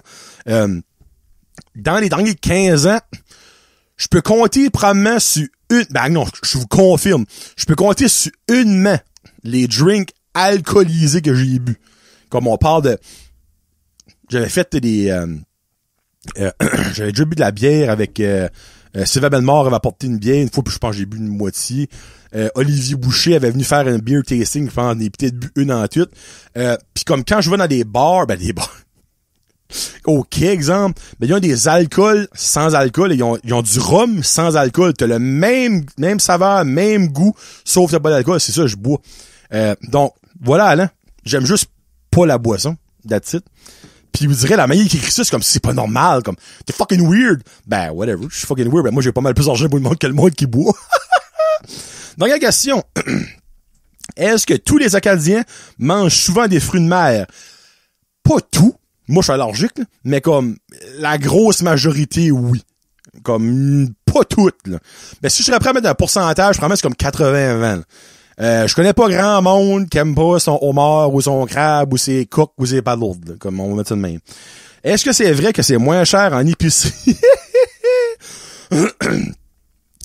A: Dans les derniers 15 ans, je peux compter probablement sur je vous confirme, je peux compter sur une main les drinks alcoolisés que j'ai bu. Comme on parle de, j'avais fait des, j'avais déjà bu de la bière avec, Sylvain Bellemare avait apporté une bière une fois, puis je pense que j'ai bu une moitié. Olivier Boucher avait venu faire un beer tasting, je pense, j'en ai peut-être bu une en toute. Puis comme quand je vais dans des bars, OK, exemple, ben, ils ont des alcools sans alcool et ils ont du rhum sans alcool. T'as le même saveur, même goût, sauf t'as pas d'alcool. C'est ça, je bois. Donc, voilà, là. J'aime juste pas la boisson. That's it. Puis vous direz, la manière qui écrit ça, c'est comme si c'est pas normal, comme, t'es fucking weird. Ben, whatever, je suis fucking weird. Ben, moi, j'ai pas mal plus d'argent pour le monde que le monde qui boit. Dernière question. Est-ce que tous les Acadiens mangent souvent des fruits de mer? Pas tout. Moi, je suis allergique, là, mais comme la grosse majorité, oui. Comme pas toutes, là. Mais si je serais prêt à mettre un pourcentage, je promets c'est comme 80-20. Je connais pas grand monde qui aime pas son homard ou son crabe ou ses coques ou ses palourdes, là, comme on va mettre ça de même. Est-ce que c'est vrai que c'est moins cher en épicerie?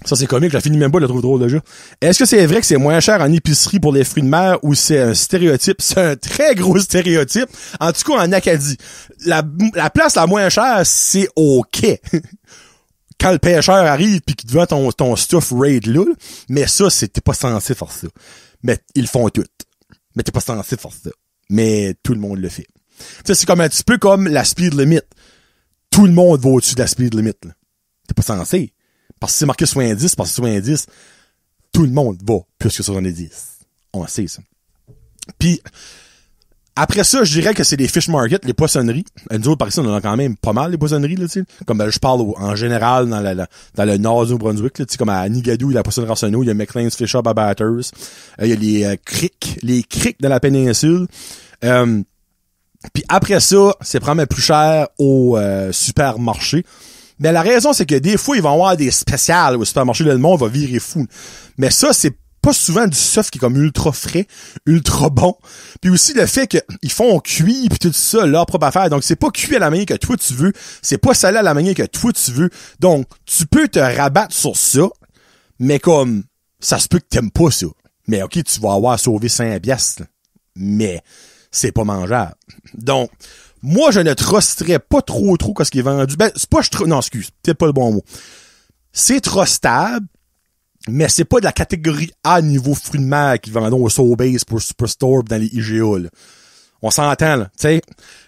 A: Ça, c'est comique, je la finis même pas, je la trouve drôle déjà. Est-ce que c'est vrai que c'est moins cher en épicerie pour les fruits de mer ou c'est un stéréotype? C'est un très gros stéréotype. En tout cas, en Acadie. La place la moins chère, c'est au quai. Quand le pêcheur arrive pis qu'il te vend ton stuff raid là, mais ça, t'es pas censé faire ça. Mais ils le font tout. Mais t'es pas censé faire ça. Mais tout le monde le fait. Tu sais, c'est comme un petit peu comme la speed limit. Tout le monde va au-dessus de la speed limit, là. T'es pas censé. Parce que c'est marqué 70, parce que 70, tout le monde va plus que 70. On sait ça. Puis, après ça, je dirais que c'est les fish market, les poissonneries. Nous autres, par ici, on en a quand même pas mal, les poissonneries, là, tu sais. Comme, je parle en général dans le nord du Nouveau-Brunswick, là, tu sais, comme à Nigadou, il y a la poissonnerie Arsenault, il y a McLean's Fish Shop à Bathurst, il y a les criques de la péninsule. Puis après ça, c'est probablement plus cher au supermarché. Mais la raison, c'est que des fois, ils vont avoir des spéciales au supermarché, là, le monde va virer fou. Mais ça, c'est pas souvent du stuff qui est comme ultra frais, ultra bon. Puis aussi le fait qu'ils font cuire puis tout ça, leur propre affaire. Donc, c'est pas cuit à la manière que toi tu veux. C'est pas salé à la manière que toi tu veux. Donc, tu peux te rabattre sur ça, mais comme, ça se peut que t'aimes pas ça. Mais ok, tu vas avoir sauvé 5 piastres. Mais, c'est pas mangeable. Donc, moi, je ne trusterais pas trop ce qui est vendu. Ben, c'est pas non, excuse, c'est pas le bon mot. C'est trustable, mais c'est pas de la catégorie A niveau fruits de mer qu'ils vendent au Sobeys pour Superstore dans les IGA, là. On s'entend, là. Tu sais,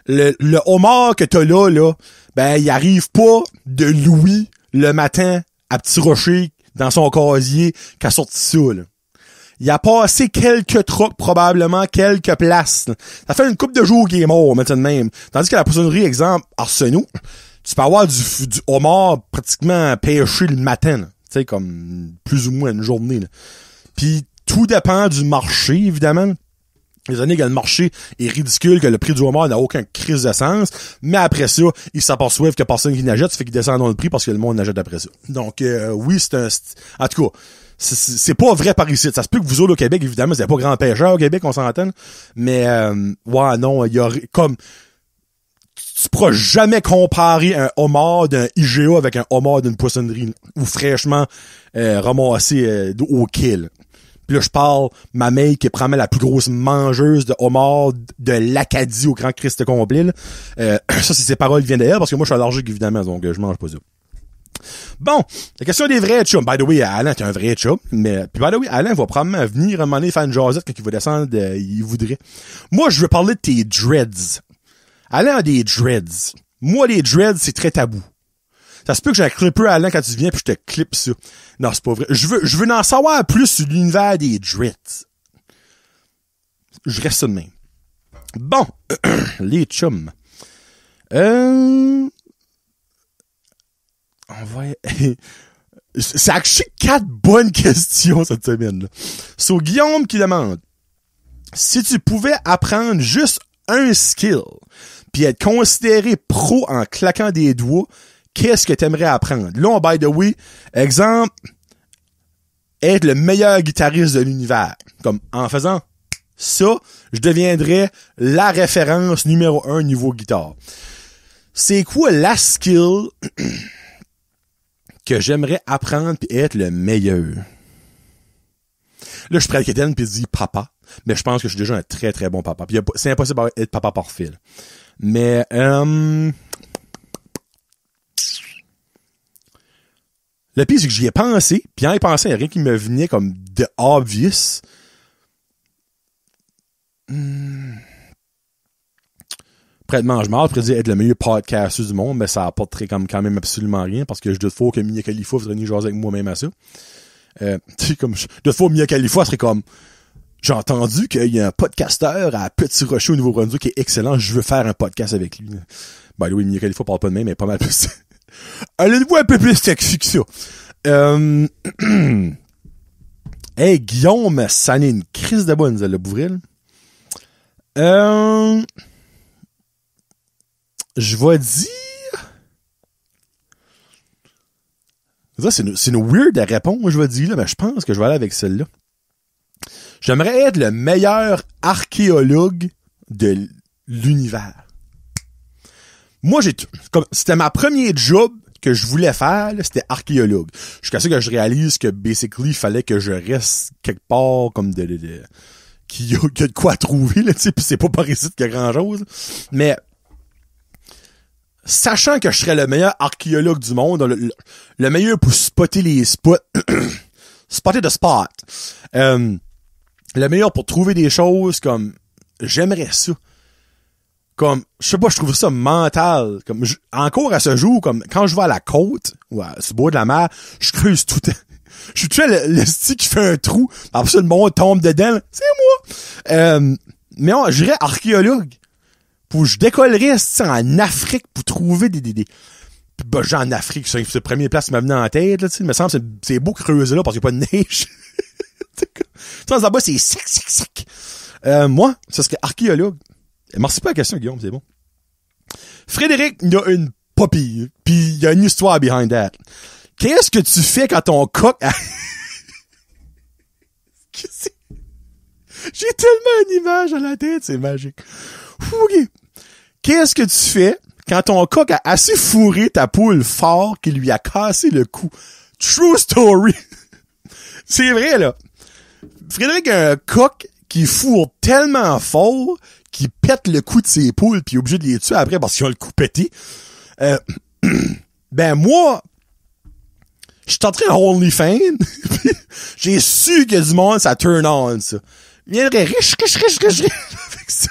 A: le homard que t'as là, ben, il arrive pas de Louis le matin à Petit Rocher dans son casier qu'a sorti ça, là. Il a passé quelques trucs, probablement quelques places, là. Ça fait une couple de jours qu'il est mort, maintenant de même. Tandis que la poissonnerie, exemple, Arsenault, tu peux avoir du homard pratiquement pêché le matin, tu sais, comme plus ou moins une journée, là. Puis tout dépend du marché, évidemment. Les années que le marché est ridicule, que le prix du homard n'a aucun crise de sens, mais après ça, ils s'aperçoivent qu'il y a personne qui n'achète, ça fait qu'ils descendent dans le prix parce que le monde n'achète après ça. Donc, oui, en tout cas, c'est pas vrai par ici. Ça se peut que vous autres au Québec, évidemment, c'est pas grand pêcheur au Québec, on s'entend, mais, ouais, non, il y a, comme, tu pourras jamais comparer un homard d'un IGA avec un homard d'une poissonnerie, ou fraîchement, ramassé, au kill. Puis là, je parle, ma mère qui est probablement la plus grosse mangeuse de homard de l'Acadie au Grand Christ complet, là. Ça, c'est ses paroles qui viennent d'ailleurs, parce que moi, je suis allergique, évidemment, donc je mange pas ça. Bon, la question des vrais chums. By the way, Alain est un vrai chum, mais, puis by the way, Alain va probablement venir à un moment donné faire une jasette quand il va descendre, il voudrait. Moi, je veux parler de tes dreads. Alain a des dreads. Moi, les dreads, c'est très tabou. Ça se peut que j'ai un clipper à Alain quand tu viens puis je te clippe ça. Non, c'est pas vrai. Je veux en savoir plus sur l'univers des dreads. Je reste ça de même. Bon. Les chums. On va... C'est actually 4 bonnes questions cette semaine, là. So, Guillaume qui demande, si tu pouvais apprendre juste un skill puis être considéré pro en claquant des doigts, qu'est-ce que t'aimerais apprendre? Là, by the way, exemple, être le meilleur guitariste de l'univers. Comme, en faisant ça, je deviendrais la référence numéro 1 niveau guitare. C'est quoi la skill que j'aimerais apprendre pis être le meilleur? Là, je prends le Kéten pis je dis papa. Mais je pense que je suis déjà un très très bon papa. Pis c'est impossible d'être papa parfait, là. Mais, le pire, c'est que j'y ai pensé, puis en y pensant, il n'y a rien qui me venait comme de obvious. Prêtement, je m'en pourrais dire être le meilleur podcaster du monde, mais ça apporterait quand même absolument rien, parce que je doute fort que Mia Khalifa voudrait venir jaser avec moi-même à ça. Tu sais, comme, je doute fort Mia Khalifa serait comme, j'ai entendu qu'il y a un podcasteur à Petit Rocher au Nouveau-Brunswick qui est excellent, je veux faire un podcast avec lui. Ben oui, Mia Khalifa parle pas de même, mais pas mal plus. Allez-vous un peu plus sexy que ça. Hey, Guillaume, ça n'est une crise de bonne, le Bouvril. Je vais dire... Ça, c'est une weird à répondre, je vais dire, là, mais je pense que je vais aller avec celle-là. J'aimerais être le meilleur archéologue de l'univers. Moi, c'était ma première job que je voulais faire, là, c'était archéologue. Jusqu'à ce que je réalise que, basically, il fallait que je reste quelque part comme qu'il y a de quoi trouver, là, tu sais, pis c'est pas par ici qu'il y a grand chose. Mais, sachant que je serais le meilleur archéologue du monde, le meilleur pour spotter les spots, spotter the spot, le meilleur pour trouver des choses comme, j'aimerais ça. Comme, je sais pas, je trouve ça mental. Comme, encore à ce jour, comme, quand je vais à la côte, ou sur le bord de la mer, je creuse tout le temps. Je suis toujours le style qui fait un trou, après ça, le monde tombe dedans, là. C'est moi! Mais j'irais archéologue. Pour, je décollerais, en Afrique pour trouver des bah, genre en Afrique, c'est la première place qui m'a venu en tête, là, tu sais. Il me semble que c'est beau creuser là parce qu'il n'y a pas de neige. Ça, là-bas, c'est sec. Moi, ça serait archéologue. Merci pour la question, Guillaume, c'est bon. Frédéric, il y a une popille, puis il y a une histoire behind that. Qu'est-ce que tu fais quand ton coq J'ai tellement une image à la tête, c'est magique. Okay. Qu'est-ce que tu fais quand ton coq a assez fourré ta poule fort qu'il lui a cassé le cou? True story. C'est vrai, là. Frédéric a un coq qui fourre tellement fort qu'il pète le cou de ses poules puis est obligé de les tuer après parce qu'ils ont le cou pété. Ben moi, je suis entré en OnlyFans. J'ai su que du monde, ça turn on, ça. Il viendrait riche avec ça.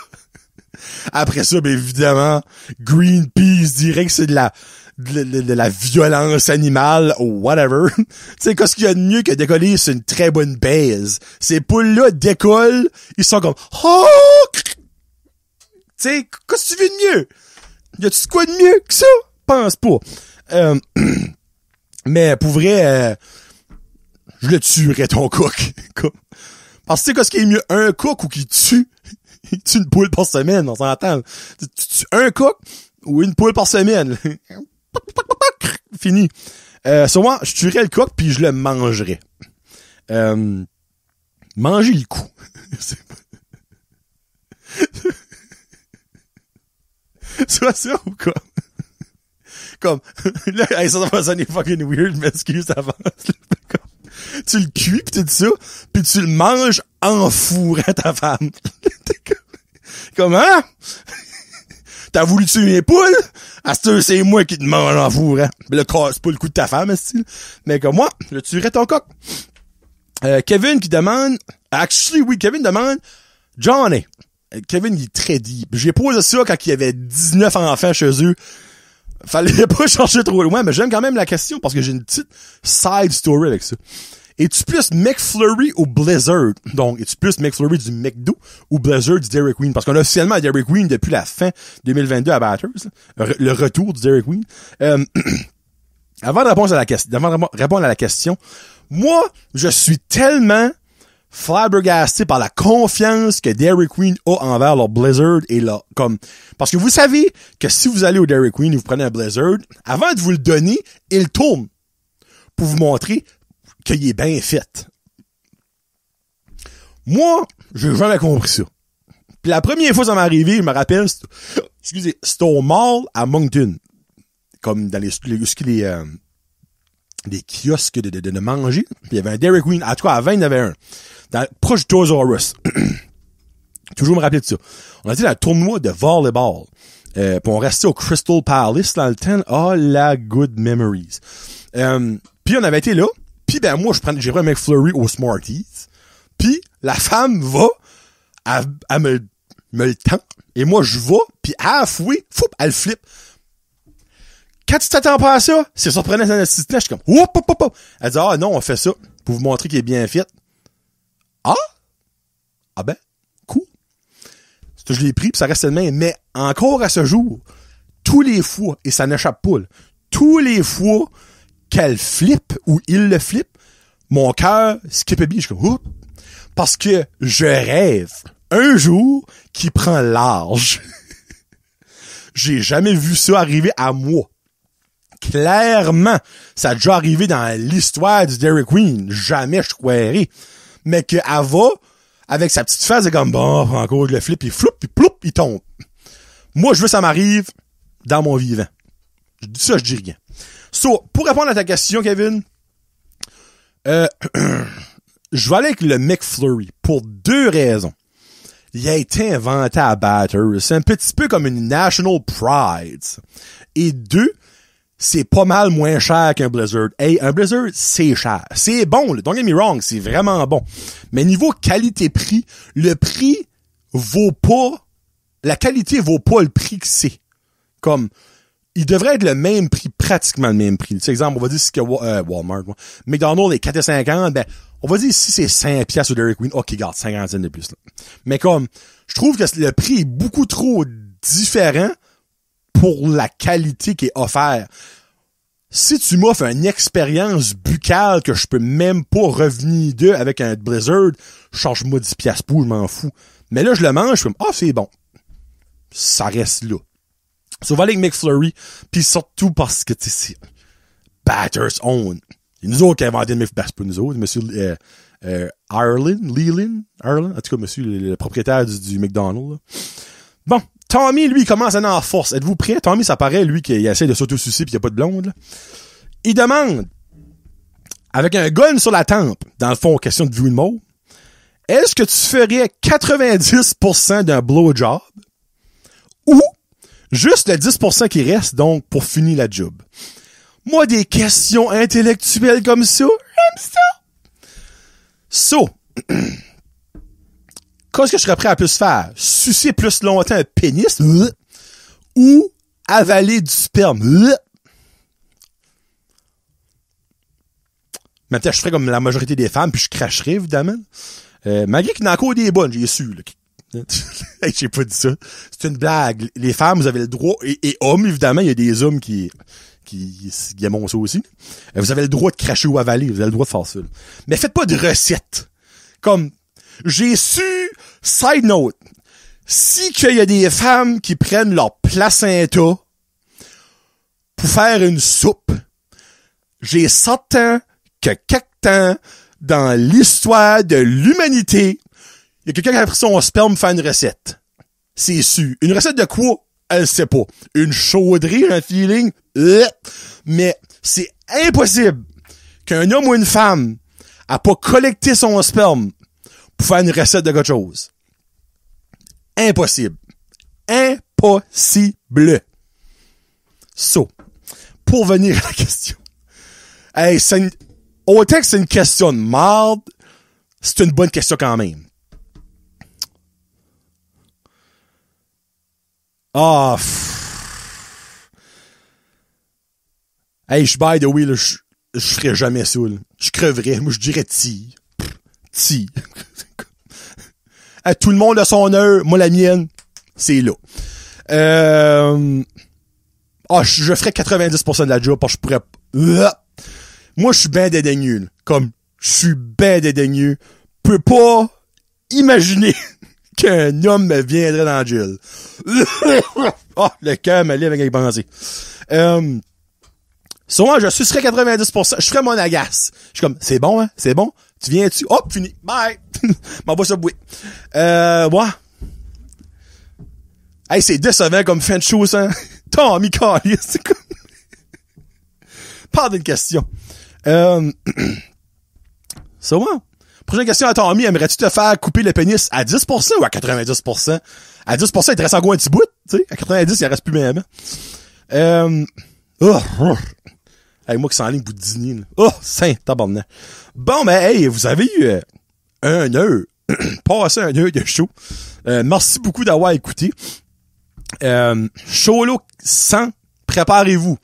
A: Après ça, ben évidemment, Greenpeace dirait que c'est de la violence animale ou whatever. Tu sais, qu'est-ce qu'il y a de mieux que décoller sur une très bonne baise? Ces poules-là décollent, ils sont comme oh! Tu sais, qu'est-ce que tu veux de mieux? Y a-tu quoi de mieux que ça? Pense pas. Mais pour vrai, je le tuerais ton coq. Parce que tu sais qu'est-ce qui est mieux, un coq ou qui tue? Il tue une poule par semaine, on s'entend. Tu tues un coq ou une poule par semaine. Fini. Souvent, je tuerais le coq puis je le mangerais. Manger le cou. Soit ça ou quoi? Comme, là, ça va sonner fucking weird, mais excuse d'avance. Tu le cuis pis tout ça, pis tu le manges en fourrant ta femme. Comment? T'as voulu tuer mes poules? À ce temps, c'est moi qui te mange en fourrant. Le cas, c'est pas le coup de ta femme, style. Mais comme moi, je tuerais ton coq. Kevin qui demande, Kevin demande, Johnny. Kevin, il est très deep. J'ai posé ça quand il y avait 19 enfants chez eux. Fallait pas chercher trop loin, mais j'aime quand même la question parce que j'ai une petite side story avec ça. Es-tu plus McFlurry ou Blizzard? Donc, es-tu plus McFlurry du McDo ou Blizzard du Dairy Queen? Parce qu'on a officiellement un Dairy Queen depuis la fin 2022 à Batters. Le retour du Dairy Queen. Avant de répondre à la question, moi, je suis tellement flabbergasté par la confiance que Dairy Queen a envers leur Blizzard et leur, parce que vous savez que si vous allez au Dairy Queen et vous prenez un Blizzard, avant de vous le donner, il tourne pour vous montrer qu'il est bien fait. Moi, j'ai jamais compris ça. Puis la première fois que ça m'est arrivé, je me rappelle, c'était au mall à Moncton. Comme dans les kiosques de manger. Puis il y avait un Dairy Queen. En tout cas, avant, il y en avait un. Proche du Toys R Us. Toujours me rappeler de ça. On a été dans un tournoi de volleyball. Puis on restait au Crystal Palace dans le temps. Oh, la good memories. Puis on avait été là. Puis ben moi, j'ai pris un McFlurry au Smarties. Puis la femme va, elle me le tend. Et moi, je vais. Puis halfway, elle flippe. Quand tu t'attends pas à ça, c'est surprenant, c'est un assistant. Je suis comme, hop, hop, hop, hop. Elle dit, ah non, on fait ça pour vous montrer qu'il est bien fait. Ah? Ah ben, cool. Je l'ai pris, puis ça reste le même. Mais encore à ce jour, tous les fois, et ça n'échappe pas, là, tous les fois qu'elle flippe ou il le flippe, mon cœur skip a beat. Je suis comme, oups. Parce que je rêve un jour qui prend large. J'ai jamais vu ça arriver à moi. Clairement, ça a déjà arrivé dans l'histoire du Dairy Queen. Jamais je croirais. Mais qu'elle va, avec sa petite face, c'est comme, bon, encore le flip, il floupe, puis ploup, il tombe. Moi, je veux que ça m'arrive dans mon vivant. Je dis ça, je dis rien. So, pour répondre à ta question, Kevin, je vais aller avec le McFlurry pour deux raisons. Il a été inventé à Batters. C'est un petit peu comme une national pride. Et deux, c'est pas mal moins cher qu'un Blizzard. Hey, un Blizzard, c'est cher. C'est bon, là. Don't get me wrong, c'est vraiment bon. Mais niveau qualité-prix, le prix vaut pas, la qualité vaut pas le prix que c'est. Comme, il devrait être le même prix, pratiquement le même prix. Tu sais, exemple, on va dire si que Walmart, McDonald's est 4,50, ben, on va dire si c'est 5$ au Dairy Queen, ok, garde, 50 cents de plus, là. Mais comme, je trouve que le prix est beaucoup trop différent pour la qualité qui est offerte. Si tu m'offres une expérience buccale que je peux même pas revenir d'eux avec un Blizzard, change-moi 10$ pour, je m'en fous. Mais là, je le mange, je suis comme, ah, c'est bon. Ça reste là. Souvent avec McFlurry, puis surtout parce que, tu sais, c'est Batters own. C'est nous autres qui avons inventé le McFlurry. C'est pas nous autres, monsieur Leland, en tout cas, monsieur le propriétaire du McDonald's. Là. Bon, Tommy, lui, il commence à aller en force. Êtes-vous prêts? Tommy, ça paraît, lui, qu'il essaie de s'auto-sucer pis il n'y a pas de blonde, là. Il demande, avec un gun sur la tempe, dans le fond, question de vie ou de mort, est-ce que tu ferais 90% d'un blowjob ou juste le 10% qui reste, donc, pour finir la job? Moi, des questions intellectuelles comme ça, j'aime ça. So, qu'est-ce que je serais prêt à plus faire? Sucer plus longtemps un pénis ou avaler du sperme? Mais peut-être je ferais comme la majorité des femmes, puis je cracherais, évidemment. Malgré qu'il y en a encore des bonnes, j'ai su, là. Hey, j'ai pas dit ça. C'est une blague. Les femmes, vous avez le droit, et hommes, évidemment, il y a des hommes qui aiment ça aussi. Vous avez le droit de cracher ou avaler, vous avez le droit de faire ça, là. Mais faites pas de recettes. Comme, j'ai su, side note, si qu'il y a des femmes qui prennent leur placenta pour faire une soupe, j'ai certain que quelque temps dans l'histoire de l'humanité, il y a quelqu'un qui a pris son sperme pour faire une recette. C'est su. Une recette de quoi? Elle sait pas. Une chauderie, un feeling? Mais c'est impossible qu'un homme ou une femme a pas collecté son sperme pour faire une recette de quelque chose. Impossible. Impossible. So, pour venir à la question. Hey, autant que c'est une question de marde, c'est une bonne question quand même. Ah, hey, by the way, là, je ferais jamais ça, là. Je creverais. Moi, je dirais ti. Tout le monde a son heure. Moi, la mienne, c'est là. Je ferais 90% de la job parce que je pourrais... Moi, je suis ben dédaigneux, là. Comme, je suis ben dédaigneux. Peux pas imaginer qu'un homme me viendrait dans le gel. Le cœur me lève avec les pensées. Souvent, je sucerais 90%. Je ferais mon agace. Je suis comme, c'est bon, hein? C'est bon? Tu viens-tu? Hop, fini. Bye! M'en va subway. Ouais. Hey, c'est décevant comme fin de chose, hein? Tommy Carly, c'est comme... Pas d'une question. Souvent. Prochaine question à Tommy, aimerais-tu te faire couper le pénis à 10% ou à 90%? À 10%, il te reste encore un petit bout, tu sais. À 90, il en reste plus même. Hey, moi qui s'enligne pour dîner, là. Oh, saint tabarnak. Bon, ben, hey, vous avez eu un heure. Passé un heure de show. Merci beaucoup d'avoir écouté. Showlo 100, préparez-vous.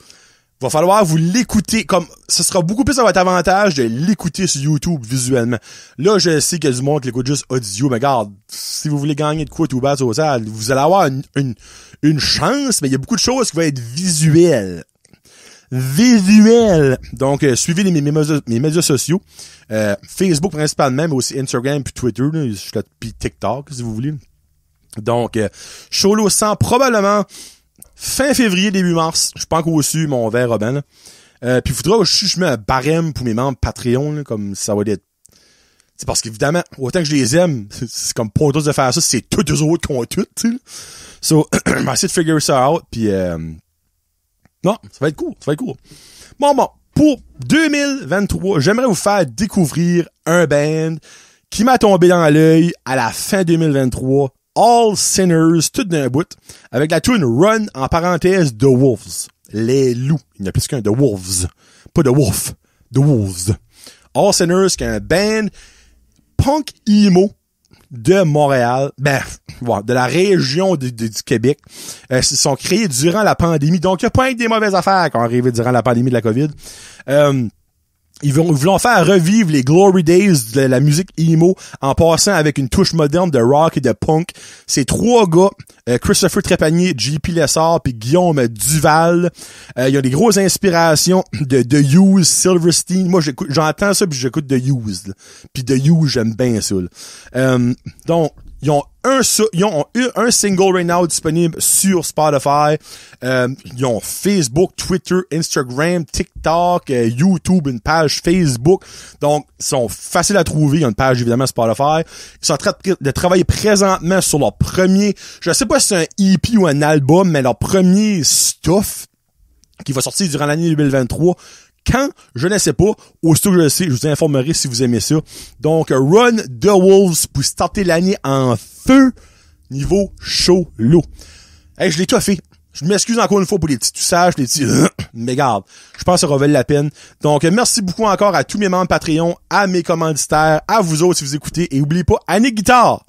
A: Va falloir vous l'écouter comme, ce sera beaucoup plus à votre avantage de l'écouter sur YouTube visuellement. Là, je sais qu'il y a du monde qui l'écoute juste audio, mais regarde, si vous voulez gagner de quoi tout bas, vous allez avoir une chance, mais il y a beaucoup de choses qui vont être visuelles. Donc, suivez mes médias sociaux. Facebook principalement, mais aussi Instagram puis Twitter, là, puis TikTok, si vous voulez. Donc, Showlo 100, probablement fin février, début mars. Je suis pas encore reçu mon verre Robin, là. Puis il faudra que je mette un barème pour mes membres Patreon, là, comme ça va être... C'est parce qu'évidemment, autant que je les aime, c'est comme pas de faire ça, c'est tous eux autres qui ont tout, tu sais. So, je vais essayer de figure ça out, puis non, ça va être cool. Bon, pour 2023, j'aimerais vous faire découvrir un band qui m'a tombé dans l'œil à la fin 2023, All Sinners, tout d'un bout, avec la tune Run, en parenthèse, The Wolves. Les loups. Il n'y a plus qu'un The Wolves. Pas The Wolf. The Wolves. All Sinners, qui est un band punk emo de Montréal, de la région du Québec. Ils sont créés durant la pandémie. Donc, il n'y a pas eu des mauvaises affaires qui ont arrivé durant la pandémie de la COVID. Ils voulaient faire revivre les glory days de la musique emo en passant avec une touche moderne de rock et de punk. Ces trois gars, Christopher Trépanier, JP Lessard puis Guillaume Duval, ils ont des grosses inspirations de The Used, Silverstein. Moi, j'entends ça puis j'écoute The Used. Puis The Used, j'aime bien ça. Donc, ils ont un single right now disponible sur Spotify. Ils ont Facebook, Twitter, Instagram, TikTok, YouTube, une page Facebook. Donc, ils sont faciles à trouver. Ils ont une page, évidemment, Spotify. Ils sont en train de travailler présentement sur leur premier, je sais pas si c'est un EP ou un album, mais leur premier stuff qui va sortir durant l'année 2023. Quand? Je ne sais pas. Aussitôt que je le sais, je vous informerai si vous aimez ça. Donc, Run the Wolves pour starter l'année en feu niveau Showlo. Hey, je l'ai tout fait. Je m'excuse encore une fois pour les petits toussages, les petits... mais regarde, je pense que ça vaut la peine. Donc, merci beaucoup encore à tous mes membres Patreon, à mes commanditaires, à vous autres si vous écoutez. Et n'oubliez pas, Annick Guitare,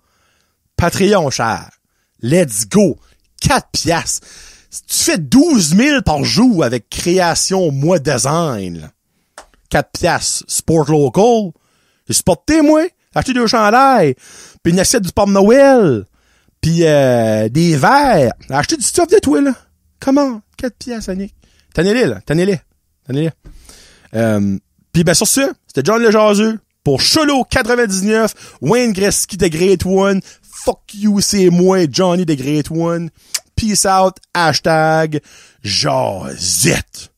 A: Patreon, cher. Let's go. 4 piastres. Tu fais 12 000 par jour avec création moi design. Là. 4 piastres. Sport local. J'ai supporté, moi. Acheté 2 chandails. Puis une assiette du Père Noël. Puis des verres. Acheté du stuff de toi, là. Comment? 4 piastres, Annick. Tenez-les, là. Tenez-les. Puis ben sur ce, c'était John le Jaseux. Pour Cholo 99, Wayne Gretzky The Great One. Fuck you, c'est moi, Johnny The Great One. Peace out. #Jazette.